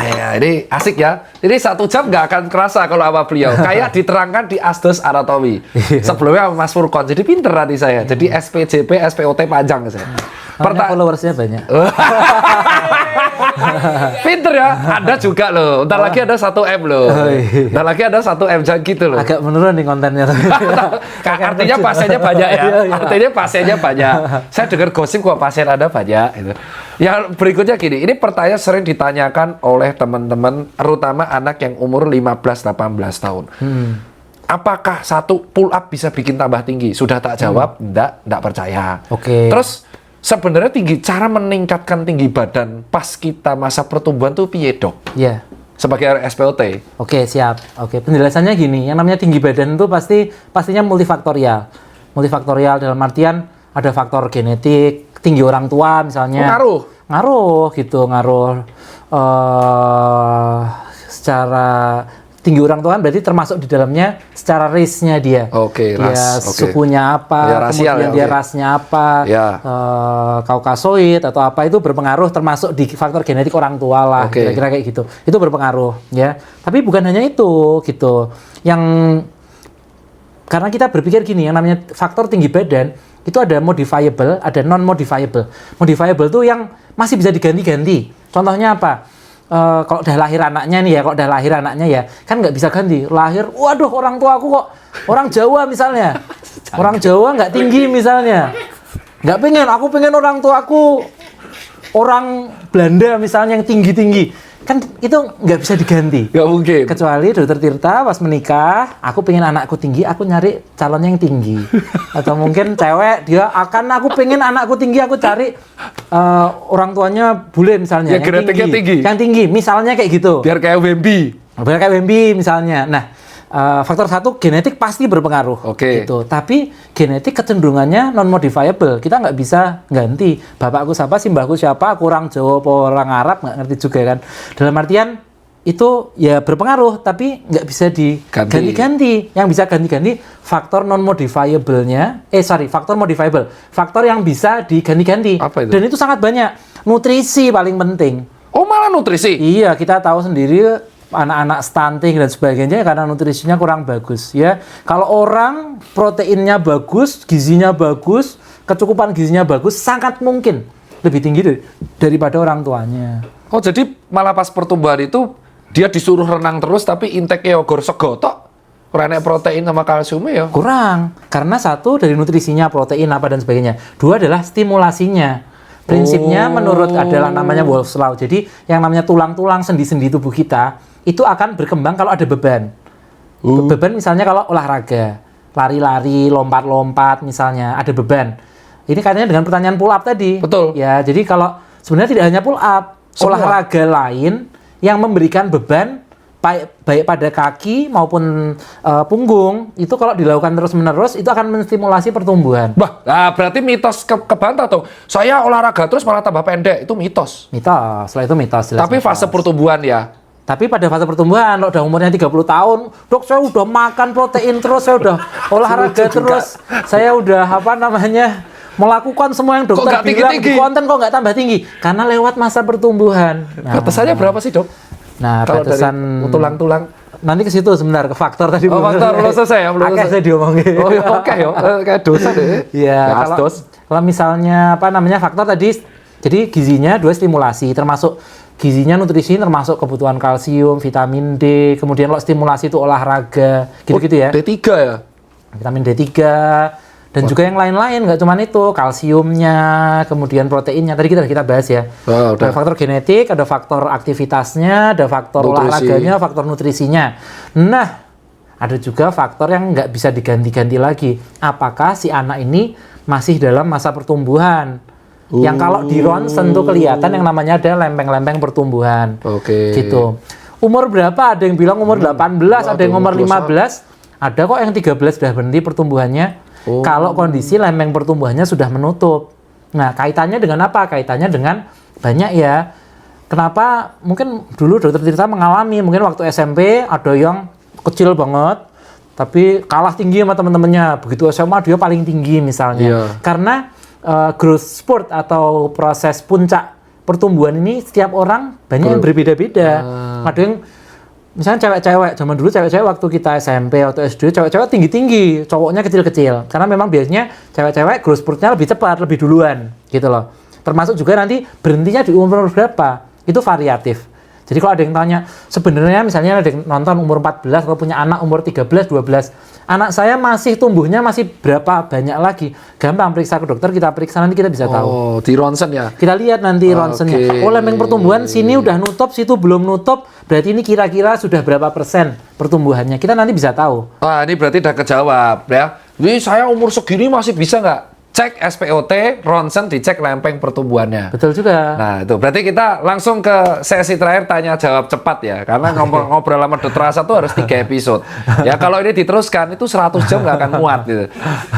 Ya, ini asik ya. Ini 1 jam nggak akan kerasa kalau sama beliau. Kayak diterangkan di Asdos Anatomi. Sebelumnya Mas Furkon. Jadi pinter nanti saya. Jadi SPJP, SPOT panjang saya. Followersnya banyak. Pinter ya. Anda juga loh. Ntar lagi ada 1M loh. Ntar lagi ada 1M. Jangan gitu loh. Agak menurun nih kontennya. Artinya pasiennya banyak ya. Artinya pasiennya banyak. Saya dengar gosip kok pasien Anda banyak. Gitu. Yang berikutnya gini. Ini pertanyaan sering ditanyakan oleh teman-teman, terutama anak yang umur 15-18 tahun. Apakah 1 pull up bisa bikin tambah tinggi? Sudah tak jawab, enggak percaya. Oke. Terus sebenarnya cara meningkatkan tinggi badan pas kita masa pertumbuhan tuh piye dok? Iya. Sebagai SPOT. Oke, siap. Oke, penjelasannya gini, yang namanya tinggi badan itu pastinya multifaktorial. Multifaktorial dalam artian ada faktor genetik, tinggi orang tua misalnya. Ngaruh gitu. secara tinggi orang tua kan berarti termasuk di dalamnya secara race-nya dia. Oke, dia ras. Oke. sukunya apa, Ya, rasial kemudian ya, dia oke. rasnya apa, Ya. Kaukasoid atau apa itu berpengaruh termasuk di faktor genetik orang tua lah, Oke. kira-kira kayak gitu. Itu berpengaruh ya. Tapi bukan hanya itu gitu. Yang karena kita berpikir gini, yang namanya faktor tinggi badan itu ada modifiable, ada non modifiable. Modifiable tuh yang masih bisa diganti-ganti. Contohnya apa? Kalau udah lahir anaknya nih ya, kalau udah lahir anaknya ya, kan nggak bisa ganti. Lahir, waduh orang tua aku kok orang Jawa misalnya, orang Jawa nggak tinggi misalnya, nggak pengen, aku pengen orang tua aku orang Belanda misalnya yang tinggi-tinggi, kan itu nggak bisa diganti. Nggak mungkin. Kecuali Dokter Tirta pas menikah, aku pengen anakku tinggi, aku nyari calonnya yang tinggi. Atau mungkin cewek, dia akan aku pengen anakku tinggi, aku cari orang tuanya bule misalnya. Yang genetiknya tinggi. Yang tinggi, misalnya kayak gitu. Biar kayak Wemby. Biar kayak Wemby misalnya. Nah, faktor satu genetik pasti berpengaruh. Oke. Gitu. Tapi genetik kecenderungannya non modifiable. Kita nggak bisa ganti. Bapakku siapa, simbahku siapa, aku orang Jawa, apa orang Arab nggak ngerti juga kan. Dalam artian itu ya berpengaruh, tapi nggak bisa diganti-ganti. Yang bisa ganti-ganti faktor non modifiable-nya. Faktor modifiable. Faktor yang bisa diganti-ganti. Apa itu? Dan itu sangat banyak. Nutrisi paling penting. Oh, malah nutrisi. Iya, kita tahu sendiri anak-anak stunting dan sebagainya karena nutrisinya kurang bagus ya. Kalau orang proteinnya bagus, gizinya bagus, kecukupan gizinya bagus, sangat mungkin lebih tinggi daripada orang tuanya. Oh, jadi malah pas pertumbuhan itu dia disuruh renang terus tapi intake yogurt sego tok. Ora enek protein sama kalsiumnya ya. Kurang, karena satu dari nutrisinya, protein apa dan sebagainya. Dua adalah stimulasinya. Prinsipnya menurut adalah namanya Wolff's Law. Jadi yang namanya tulang-tulang sendi-sendi tubuh kita itu akan berkembang kalau ada beban. Beban misalnya kalau olahraga, lari-lari, lompat-lompat misalnya, ada beban. Ini kaitannya dengan pertanyaan pull up tadi. Betul. Ya, jadi kalau sebenarnya tidak hanya pull up, Semua. olahraga lain yang memberikan beban baik pada kaki maupun punggung, itu kalau dilakukan terus-menerus itu akan menstimulasi pertumbuhan. Bah, nah berarti mitos kebantah tuh. Saya olahraga terus malah tambah pendek. Itu mitos. Mitos, setelah itu mitos. jelas Tapi mitos. fase pertumbuhan ya. Tapi pada fase pertumbuhan, kalau udah umurnya 30 tahun, dok saya udah makan protein terus, saya udah olahraga terus, saya udah melakukan semua yang dokter nggak bilang tinggi-tinggi? di konten kok nggak tambah tinggi? Karena lewat masa pertumbuhan. Batasannya berapa sih, Dok? Nah, Kalau batasan dari tulang-tulang. nanti ke situ sebentar, ke faktor tadi. Oh, faktor belum selesai ya, belum Akeh selesai. saya diomongin. Oh, ya oke ya. Kayak dosa deh. Iya, Ya, kalau, dos. kalau misalnya faktor tadi, jadi gizinya 2 stimulasi, termasuk gizinya nutrisi, termasuk kebutuhan kalsium, vitamin D, kemudian kalau stimulasi itu olahraga, gitu-gitu ya. D3 ya? Vitamin D3, dan juga yang lain-lain, nggak cuma itu, kalsiumnya, kemudian proteinnya, tadi kita bahas ya. Oh, udah. Ada faktor genetik, ada faktor aktivitasnya, ada faktor Nutrisi. olahraganya, faktor nutrisinya. Nah, ada juga faktor yang nggak bisa diganti-ganti lagi. Apakah si anak ini masih dalam masa pertumbuhan? Yang kalau di ronsen tuh kelihatan yang namanya ada lempeng-lempeng pertumbuhan. Oke. Gitu. Umur berapa? Ada yang bilang umur 18, ada yang umur 15. Ada kok yang 13 sudah berhenti pertumbuhannya. Oh. Kalau kondisi lempeng pertumbuhannya sudah menutup. Nah, kaitannya dengan apa? Kaitannya dengan banyak ya. Kenapa? Mungkin dulu Dokter Tirta mengalami, mungkin waktu SMP ada yang kecil banget, tapi kalah tinggi sama teman-temannya. Begitu SMA dia paling tinggi misalnya. Iya. Karena growth spurt atau proses puncak pertumbuhan ini setiap orang banyak yang berbeda-beda. Ada yang misalnya cewek-cewek, zaman dulu cewek-cewek waktu kita SMP atau SD, cewek-cewek tinggi-tinggi, cowoknya kecil-kecil. Karena memang biasanya cewek-cewek growth spurtnya lebih cepat, lebih duluan gitu loh. Termasuk juga nanti berhentinya di umur berapa, itu variatif. Jadi kalau ada yang tanya, sebenarnya misalnya ada yang nonton umur 14 atau punya anak umur 13, 12, anak saya masih tumbuhnya masih berapa banyak lagi? Gampang, periksa ke dokter, kita periksa nanti kita bisa tahu. Oh, di ronsen ya? Kita lihat nanti ronsennya. Oh, lempeng pertumbuhan sini udah nutup, situ belum nutup. Berarti ini kira-kira sudah berapa persen pertumbuhannya? Kita nanti bisa tahu. Wah, ini berarti udah kejawab ya. Ini saya umur segini masih bisa nggak? Cek SPOT, ronsen, dicek lempeng pertumbuhannya. Betul juga. Nah, itu berarti kita langsung ke sesi terakhir tanya jawab cepat ya. Karena ngobrol sama Dokter Asa tuh harus 3 episode. Ya kalau ini diteruskan itu 100 jam nggak akan muat gitu.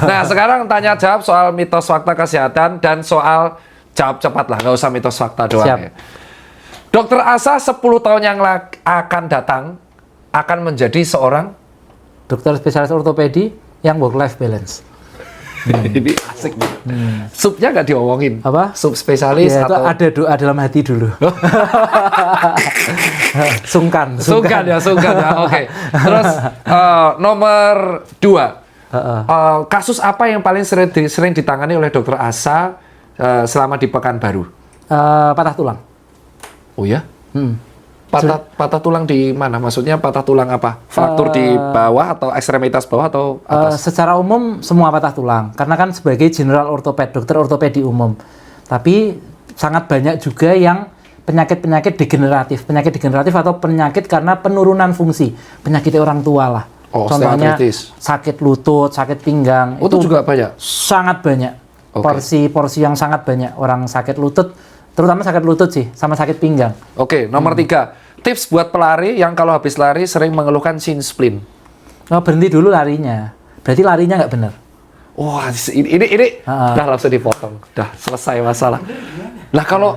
Nah, sekarang tanya jawab soal mitos fakta kesehatan dan soal jawab cepat lah, nggak usah mitos fakta doang Siap. ya. Dokter Asa 10 tahun yang akan datang akan menjadi seorang dokter spesialis ortopedi yang work life balance. ini asik nih. Subnya nggak diomongin. Apa? Sub spesialis Ya, itu atau ada doa dalam hati dulu. Sungkan. sungkan ya. Oke. Terus nomor 2. Kasus apa yang paling sering ditangani oleh Dokter Asa selama di Pekanbaru? Patah tulang. Oh ya? Hmm. Patah tulang di mana? Maksudnya patah tulang apa? Fraktur di bawah atau ekstremitas bawah atau atas? Secara umum semua patah tulang, karena kan sebagai general ortoped, dokter ortopedi umum. Tapi sangat banyak juga yang penyakit degeneratif atau penyakit karena penurunan fungsi, penyakit orang tua lah. Oh, contohnya osteoartritis. sakit lutut, sakit pinggang. Itu juga banyak? Sangat banyak. Oke. Porsi yang sangat banyak orang sakit lutut, terutama sakit lutut sih, sama sakit pinggang. Oke, nomor 3. Tips buat pelari yang kalau habis lari sering mengeluhkan shin splint. Oh, berhenti dulu larinya. Berarti larinya nggak benar. Wah, ini udah langsung dipotong. Udah selesai masalah. Lah kalau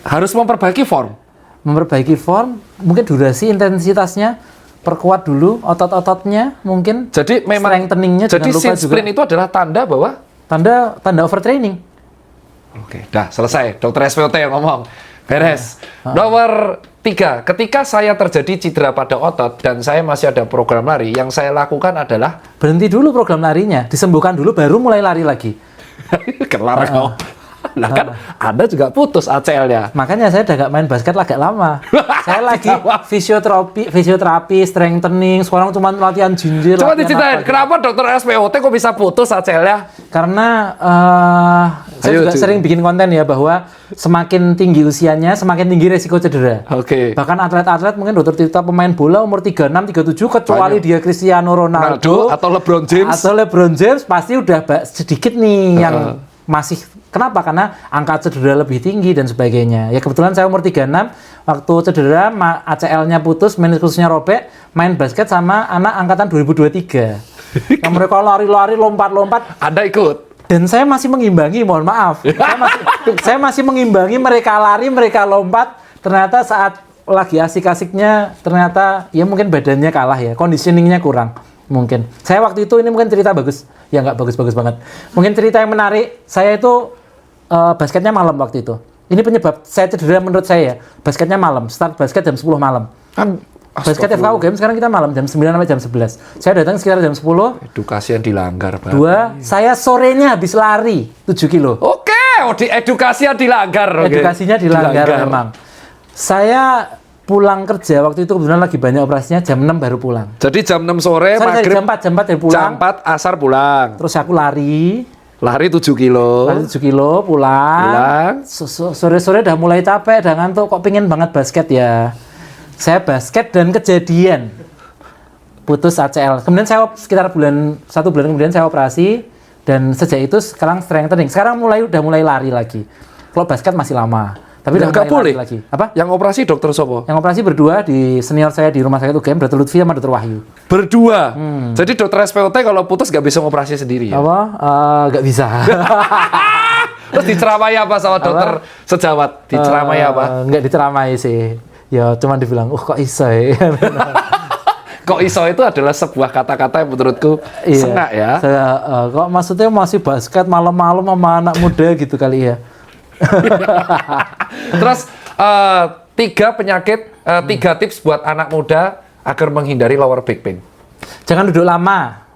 harus memperbaiki form. Memperbaiki form, mungkin durasi, intensitasnya, perkuat dulu otot-ototnya, mungkin. Jadi memang strengtheningnya jadi jangan lupa shin splint juga. itu adalah tanda bahwa Tanda overtraining. Oke, dah selesai. Dokter SPOT yang ngomong. Beres. Nomor 3. Ketika saya terjadi cedera pada otot dan saya masih ada program lari, yang saya lakukan adalah Berhenti dulu program larinya, disembuhkan dulu, baru mulai lari lagi. kelar kau. Nah kan Anda juga putus ACL-nya. Makanya saya udah nggak main basket agak lama. Saya lagi fisioterapi, strengthening, sekarang cuma latihan jinjil. Coba latihan diceritain, apa gitu. kenapa dokter SPOT kok bisa putus ACL-nya? Karena saya Ayo, juga Ci. sering bikin konten ya, bahwa semakin tinggi usianya, semakin tinggi resiko cedera. Oke. Bahkan atlet-atlet mungkin dokter Tirta pemain bola umur 36, 37, kecuali Banyak. dia Cristiano Ronaldo Atau LeBron James. atau LeBron James, pasti udah sedikit nih yang masih. Kenapa? Karena angka cedera lebih tinggi dan sebagainya. Ya kebetulan saya umur 36, waktu cedera ACL-nya putus, meniskusnya robek, main basket sama anak angkatan 2023. Yang mereka lari-lari, lompat-lompat, Anda ikut. dan saya masih mengimbangi, mohon maaf. Saya masih mengimbangi mereka lari, mereka lompat. Ternyata saat lagi asik-asiknya, ternyata ya mungkin badannya kalah ya, conditioningnya kurang. Mungkin. Saya waktu itu, ini mungkin cerita bagus. Ya nggak bagus-bagus banget. Mungkin cerita yang menarik, saya itu basketnya malam waktu itu. Ini penyebab saya cedera menurut saya ya. Basketnya malam, start basket jam 10 malam. Basket FK UGM sekarang kita malam, jam 9 sampai jam 11. Saya datang sekitar jam 10. Edukasi yang dilanggar, Pak. 2, saya sorenya habis lari 7 kilo. Oke, di edukasi yang dilanggar. oke. Edukasinya dilanggar memang. Saya pulang kerja waktu itu kebetulan lagi banyak operasinya, jam 6 baru pulang. Jadi jam 6 sore, Sorry, maghrib, jam 4 dari pulang. jam 4 asar pulang. Terus aku lari 7 kilo. 7 kilo pulang. Sore-sore udah mulai capek, udah ngantuk, kok pingin banget basket ya. Saya basket dan kejadian putus ACL. Kemudian saya sekitar 1 bulan kemudian saya operasi, dan sejak itu sekarang strengthening. Sekarang udah mulai lari lagi. Kalau basket masih lama. Tapi udah Nggak mulai boleh. lari lagi. Apa? Yang operasi dokter Sopo? Yang operasi berdua di senior saya di rumah sakit UGM, Dr. Lutfi sama Dr. Wahyu. Berdua. Jadi dokter SPOT kalau putus nggak bisa ngoperasi sendiri ya? Apa? Nggak bisa. Terus diceramai apa sama dokter sejawat? Diceramai apa? Nggak diceramai sih. Ya cuman dibilang, kok iso ya. Kok iso itu adalah sebuah kata-kata yang menurutku sengak ya. Kok maksudnya masih basket malam-malam sama anak muda gitu kali ya. Terus 3 tips buat anak muda agar menghindari lower back pain. Jangan duduk lama.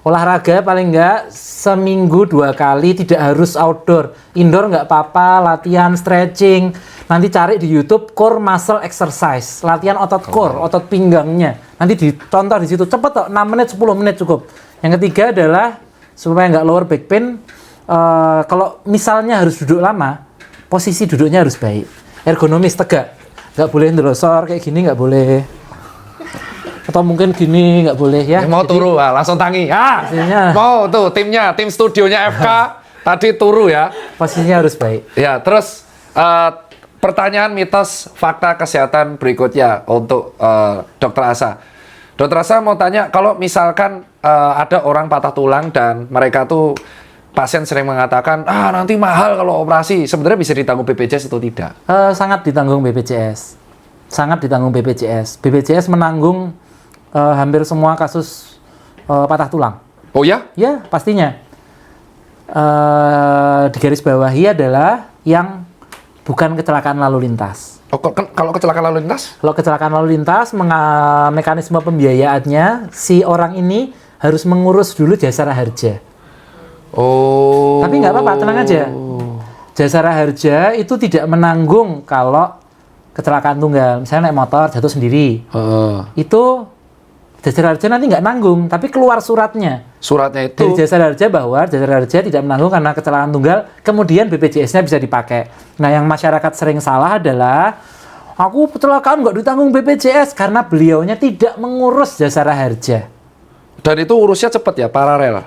Olahraga paling nggak seminggu 2 kali, tidak harus outdoor. Indoor nggak apa-apa, latihan stretching. Nanti cari di YouTube core muscle exercise, latihan otot core, otot pinggangnya. Nanti dicontoh di situ, cepet kok, 6 menit, 10 menit cukup. Yang ketiga adalah supaya nggak lower back pain, kalau misalnya harus duduk lama, posisi duduknya harus baik, ergonomis, tegak. Nggak boleh ndrosor kayak gini, nggak boleh. Atau mungkin gini nggak boleh ya. Yang mau turu, langsung tangi. Posisinya- Mau tuh tim studionya FK tadi turu ya. Posisinya harus baik. Ya, terus pertanyaan mitos fakta kesehatan berikutnya untuk Dokter Asa. Dokter Asa mau tanya, kalau misalkan ada orang patah tulang dan mereka tuh pasien sering mengatakan, nanti mahal kalau operasi. Sebenarnya bisa ditanggung BPJS atau tidak? Sangat ditanggung BPJS. Sangat ditanggung BPJS. BPJS menanggung hampir semua kasus patah tulang. Oh ya? Ya, pastinya. Di garis bawahi adalah yang bukan kecelakaan lalu lintas. Oh, kalau kecelakaan lalu lintas? Kalau kecelakaan lalu lintas, mekanisme pembiayaannya, si orang ini harus mengurus dulu jasara harja. Oh. Tapi nggak apa-apa, tenang aja. Jasara harja itu tidak menanggung kalau kecelakaan tunggal. Misalnya naik motor, jatuh sendiri. Itu jasara harja nanti nggak nanggung, tapi keluar suratnya. Suratnya itu? Dari jasara harja bahwa jasara harja tidak menanggung karena kecelakaan tunggal, kemudian BPJS-nya bisa dipakai. Nah, yang masyarakat sering salah adalah, aku kecelakaan nggak ditanggung BPJS karena beliaunya tidak mengurus jasara harja. Dan itu urusnya cepat ya, paralel?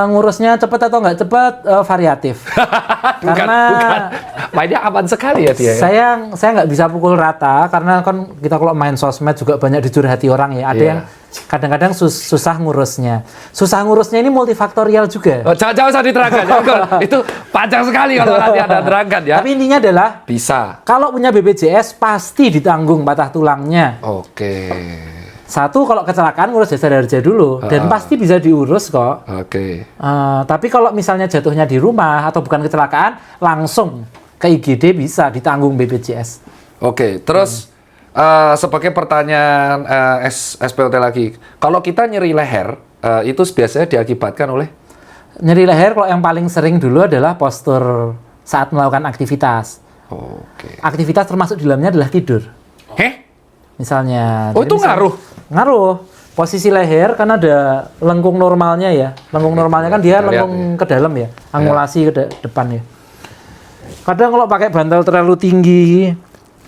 Ngurusnya cepat atau nggak cepat, variatif. Karena mainnya aman sekali ya dia. Saya nggak bisa pukul rata, karena kan kita kalau main sosmed juga banyak dicurhati orang ya. Ada yang kadang-kadang susah ngurusnya. Susah ngurusnya ini multifaktorial juga. Jangan usah diterangkan. Itu panjang sekali kalau nanti Anda terangkan ya. Tapi intinya adalah, bisa. Kalau punya BPJS, pasti ditanggung patah tulangnya. Oke. Satu, kalau kecelakaan ngurus jasara harja dulu, dan pasti bisa diurus kok. Oke. Tapi kalau misalnya jatuhnya di rumah atau bukan kecelakaan, langsung ke IGD bisa ditanggung BPJS. Oke, terus sebagai pertanyaan SPOT lagi, kalau kita nyeri leher, itu biasanya diakibatkan oleh? Nyeri leher kalau yang paling sering dulu adalah postur saat melakukan aktivitas. Oke. Aktivitas termasuk di dalamnya adalah tidur. Misalnya. Oh, itu ngaruh? Ngaruh. Posisi leher kan ada lengkung normalnya ya. Lengkung normalnya kan dia lengkung ke dalam ya. Angulasi ke depan ya. Kadang kalau pakai bantal terlalu tinggi,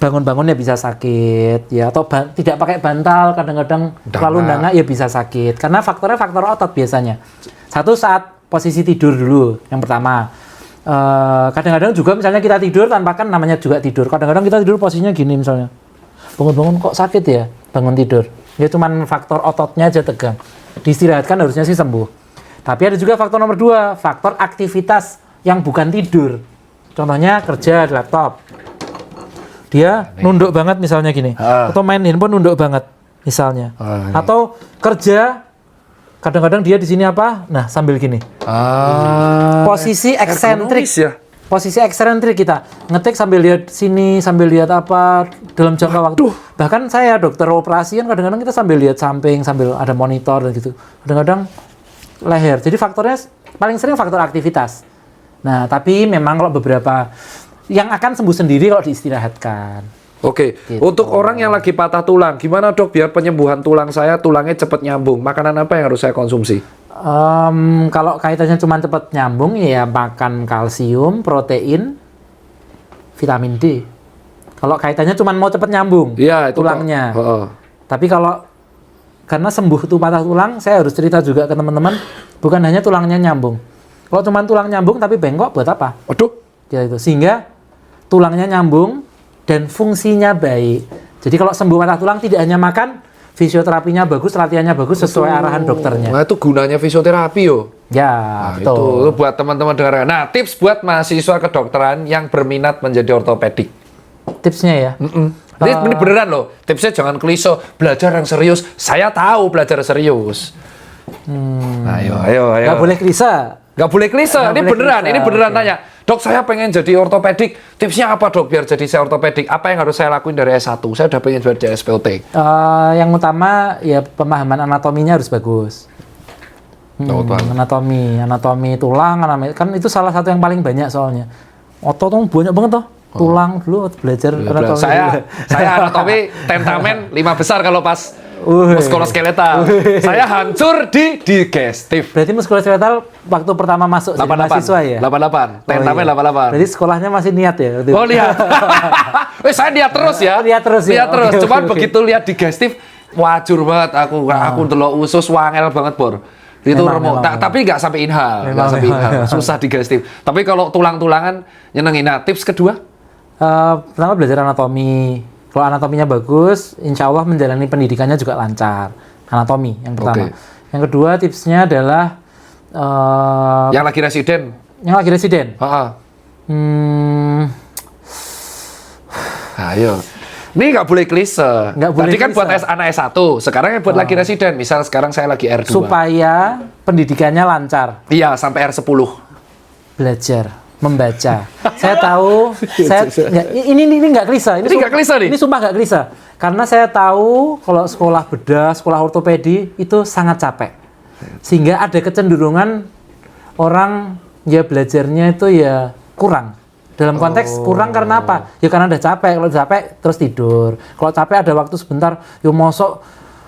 bangun-bangunnya bisa sakit ya. Atau tidak pakai bantal, kadang-kadang terlalu dangak ya bisa sakit. Karena faktornya faktor otot biasanya. Satu, saat posisi tidur dulu yang pertama. Kadang-kadang juga misalnya kita tidur tanpa, kan namanya juga tidur. Kadang-kadang kita tidur posisinya gini misalnya. Bangun-bangun kok sakit ya, bangun tidur. Ya cuman faktor ototnya aja tegang. Diistirahatkan harusnya sih sembuh. Tapi ada juga faktor nomor 2, faktor aktivitas yang bukan tidur. Contohnya kerja di laptop. Dia nunduk banget misalnya gini. Atau main handphone nunduk banget misalnya. Atau kerja, kadang-kadang dia di sini apa? Nah, sambil gini. Posisi eksentrik. Ya? Posisi eksentrik kita ngetik sambil lihat sini, sambil lihat apa dalam jangka waktu. Bahkan saya dokter operasi kan kadang-kadang kita sambil lihat samping, sambil ada monitor dan gitu. Kadang-kadang leher. Jadi faktornya paling sering faktor aktivitas. Nah, tapi memang kalau beberapa yang akan sembuh sendiri kalau diistirahatkan. Oke, Gitu. Untuk orang yang lagi patah tulang, gimana dok biar penyembuhan tulang saya, tulangnya cepat nyambung? Makanan apa yang harus saya konsumsi? Kalau kaitannya cuma cepat nyambung, ya makan kalsium, protein, vitamin D. Kalau kaitannya cuma mau cepat nyambung tulangnya. Tapi kalau karena sembuh itu patah tulang, saya harus cerita juga ke teman-teman, bukan hanya tulangnya nyambung. Kalau cuma tulang nyambung tapi bengkok, buat apa? Waduh. Ya itu. Sehingga tulangnya nyambung dan fungsinya baik. Jadi kalau sembuh patah tulang tidak hanya makan, fisioterapinya bagus, latihannya bagus sesuai arahan dokternya. Nah, itu gunanya fisioterapi yo. Ya, Itu buat teman-teman dengar. Nah, tips buat mahasiswa kedokteran yang berminat menjadi ortopedik. Tipsnya ya. Ini beneran loh. Tipsnya jangan klise, belajar yang serius. Saya tahu belajar serius. Ayo. Nggak boleh klise. Nggak boleh klise. Ini boleh beneran. klise. Ini beneran tanya. Dok, saya pengen jadi ortopedik. Tipsnya apa dok biar jadi saya ortopedik? Apa yang harus saya lakuin dari S1? Saya udah pengen jadi SPOT. Yang utama ya pemahaman anatominya harus bagus. Anatomi tulang, kan itu salah satu yang paling banyak soalnya. Otot tuh banyak banget toh. Tulang dulu belajar anatomi. Saya anatomi tentamen 5 besar kalau pas muskuloskeletal. Saya hancur di digestif. Berarti muskuloskeletal waktu pertama masuk jadi mahasiswa ya? 88. Tentamen 88. Berarti sekolahnya masih niat ya? Oh, lihat. Saya lihat terus ya. Lihat terus ya. Lihat terus. Cuman begitu lihat digestif, wajur banget aku. Aku delok usus wangel banget, Bor. Itu remuk. Tapi nggak sampai inhal. Nggak sampai inhal. Susah digestif. Tapi kalau tulang-tulangan nyenengin. Nah, tips kedua? Pertama belajar anatomi. Kalau anatominya bagus, insya Allah menjalani pendidikannya juga lancar. Anatomi yang pertama. Yang kedua tipsnya adalah Yang lagi residen. Yang lagi residen. Heeh. Hmm, Ayo. Ini nggak boleh klise. Nggak boleh Tadi kan klise. buat anak S1, sekarang yang buat lagi residen. Misal sekarang saya lagi R2. supaya pendidikannya lancar. Iya, sampai R10. Belajar membaca. Saya tahu, ini nggak klise. Ini nggak klise nih? Ini sumpah nggak klise. Karena saya tahu kalau sekolah bedah, sekolah ortopedi itu sangat capek. Sehingga ada kecenderungan orang ya belajarnya itu ya kurang. Dalam konteks kurang karena apa? Ya karena udah capek. Kalau udah capek terus tidur. Kalau capek ada waktu sebentar, ya mosok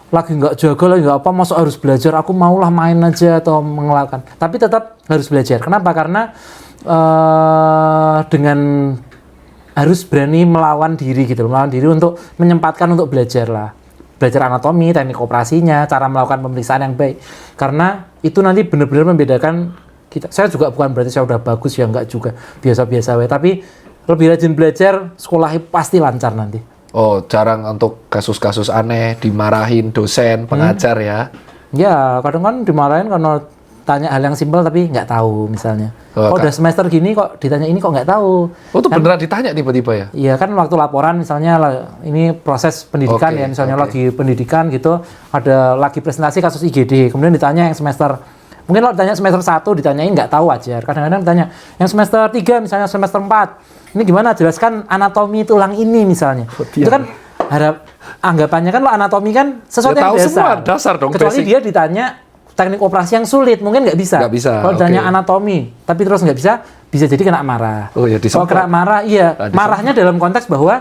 lagi nggak jaga lagi nggak apa, mosok harus belajar. Aku maulah main aja atau mengelakkan. Tapi tetap harus belajar. Kenapa? Karena dengan harus berani melawan diri gitu, melawan diri untuk menyempatkan untuk belajar lah. Belajar anatomi, teknik operasinya, cara melakukan pemeriksaan yang baik. Karena itu nanti benar-benar membedakan kita. Saya juga bukan berarti saya udah bagus ya, enggak juga, biasa-biasa we. Tapi lebih rajin belajar, sekolah pasti lancar nanti. Oh, jarang untuk kasus-kasus aneh dimarahin dosen, pengajar ya. Ya, kadang kan dimarahin karena tanya hal yang simpel tapi nggak tahu misalnya. Oh, Kok udah semester gini kok ditanya ini kok nggak tahu. Oh, itu beneran ditanya tiba-tiba ya? Iya kan waktu laporan misalnya ini proses pendidikan Oke, ya, misalnya oke. lagi pendidikan gitu, ada lagi presentasi kasus IGD, kemudian ditanya yang semester, mungkin kalau ditanya semester 1 ditanyain nggak tahu wajar, kadang-kadang ditanya yang semester 3 misalnya semester 4, ini gimana jelaskan anatomi tulang ini misalnya. Itu kan anggapannya kan lo anatomi kan sesuatu Ya, yang tahu dasar. semua, dasar dong, Kecuali basic. dia ditanya teknik operasi yang sulit, mungkin nggak bisa. Nggak bisa, Kalau ditanya oke. anatomi, tapi terus nggak bisa jadi kena marah. Oh, ya, Kalau disemprot. kena marah, iya. Nah, disemprot. Marahnya dalam konteks bahwa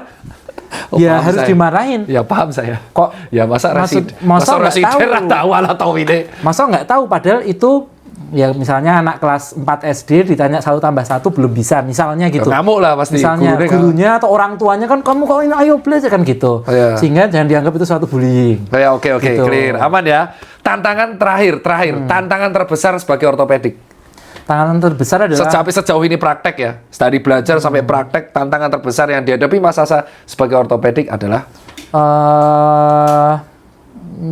Oh, ya paham harus saya. dimarahin. Ya paham saya. Kok Ya masa masa nggak residen tahu? lah tahu anatomi ini. Masa nggak tahu padahal itu ya misalnya anak kelas 4 SD ditanya 1 tambah 1 belum bisa misalnya gitu. Ngamuk lah pasti. Misalnya gurunya atau orang tuanya kan kamu kok ini ayo belajar kan gitu. Iya. Sehingga jangan dianggap itu suatu bullying. Ya, oke, Gitu. clear. Aman ya. Tantangan terakhir. Tantangan terbesar sebagai ortopedik. Tantangan terbesar adalah Sejauh ini praktek ya. Dari belajar sampai praktek, tantangan terbesar yang dihadapi Mas Asa sebagai ortopedik adalah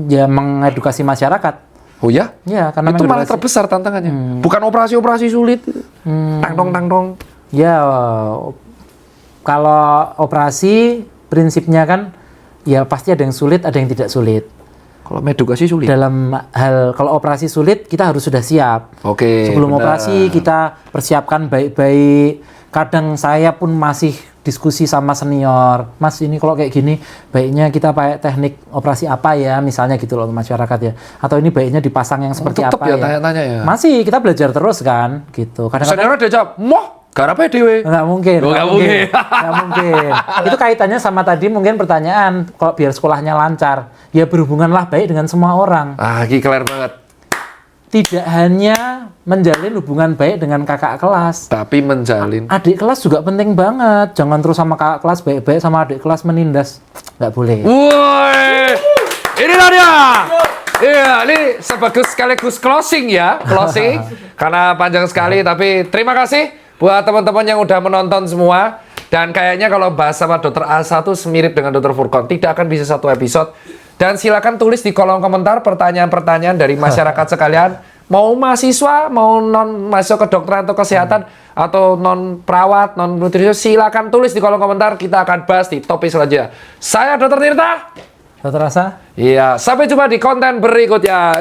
ya mengedukasi masyarakat. oh ya? Ya, karena Itu malah mengedukasi- terbesar tantangannya. Bukan operasi-operasi sulit. Tang-dong. Ya, kalau operasi prinsipnya kan ya pasti ada yang sulit, ada yang tidak sulit. Kalau edukasi sulit. Dalam hal kalau operasi sulit kita harus sudah siap. Oke. Sebelum benar. operasi kita persiapkan baik-baik. Kadang saya pun masih diskusi sama senior. Mas ini kalau kayak gini baiknya kita pakai teknik operasi apa ya misalnya gitu loh masyarakat ya. Atau ini baiknya dipasang yang seperti Tetep apa ya ya. tanya-tanya ya. Masih kita belajar terus kan gitu. Kadang-kadang Seniornya dia jawab, moh, garape dewe. nggak mungkin, Oh, nggak mungkin. nggak mungkin. Itu kaitannya sama tadi mungkin pertanyaan kalau biar sekolahnya lancar, ya berhubunganlah baik dengan semua orang. Ah, ini keren banget. Tidak hanya menjalin hubungan baik dengan kakak kelas, Tapi menjalin. adik kelas juga penting banget. Jangan terus sama kakak kelas baik-baik, sama adik kelas menindas, nggak boleh. Woi, inilah dia. Iya, ini sekaligus closing ya, closing. Karena panjang sekali, tapi terima kasih buat teman-teman yang udah menonton semua. Dan kayaknya kalau bahas sama Dokter Asa tuh semirip dengan Dokter Furqon, tidak akan bisa satu episode. Dan silakan tulis di kolom komentar pertanyaan-pertanyaan dari masyarakat sekalian. Mau mahasiswa, mau non mahasiswa kedokteran atau kesehatan, atau non perawat, non nutrisi, silakan tulis di kolom komentar. Kita akan bahas di topik selanjutnya. Saya Dokter Tirta. Dokter Asa? Iya, sampai jumpa di konten berikutnya.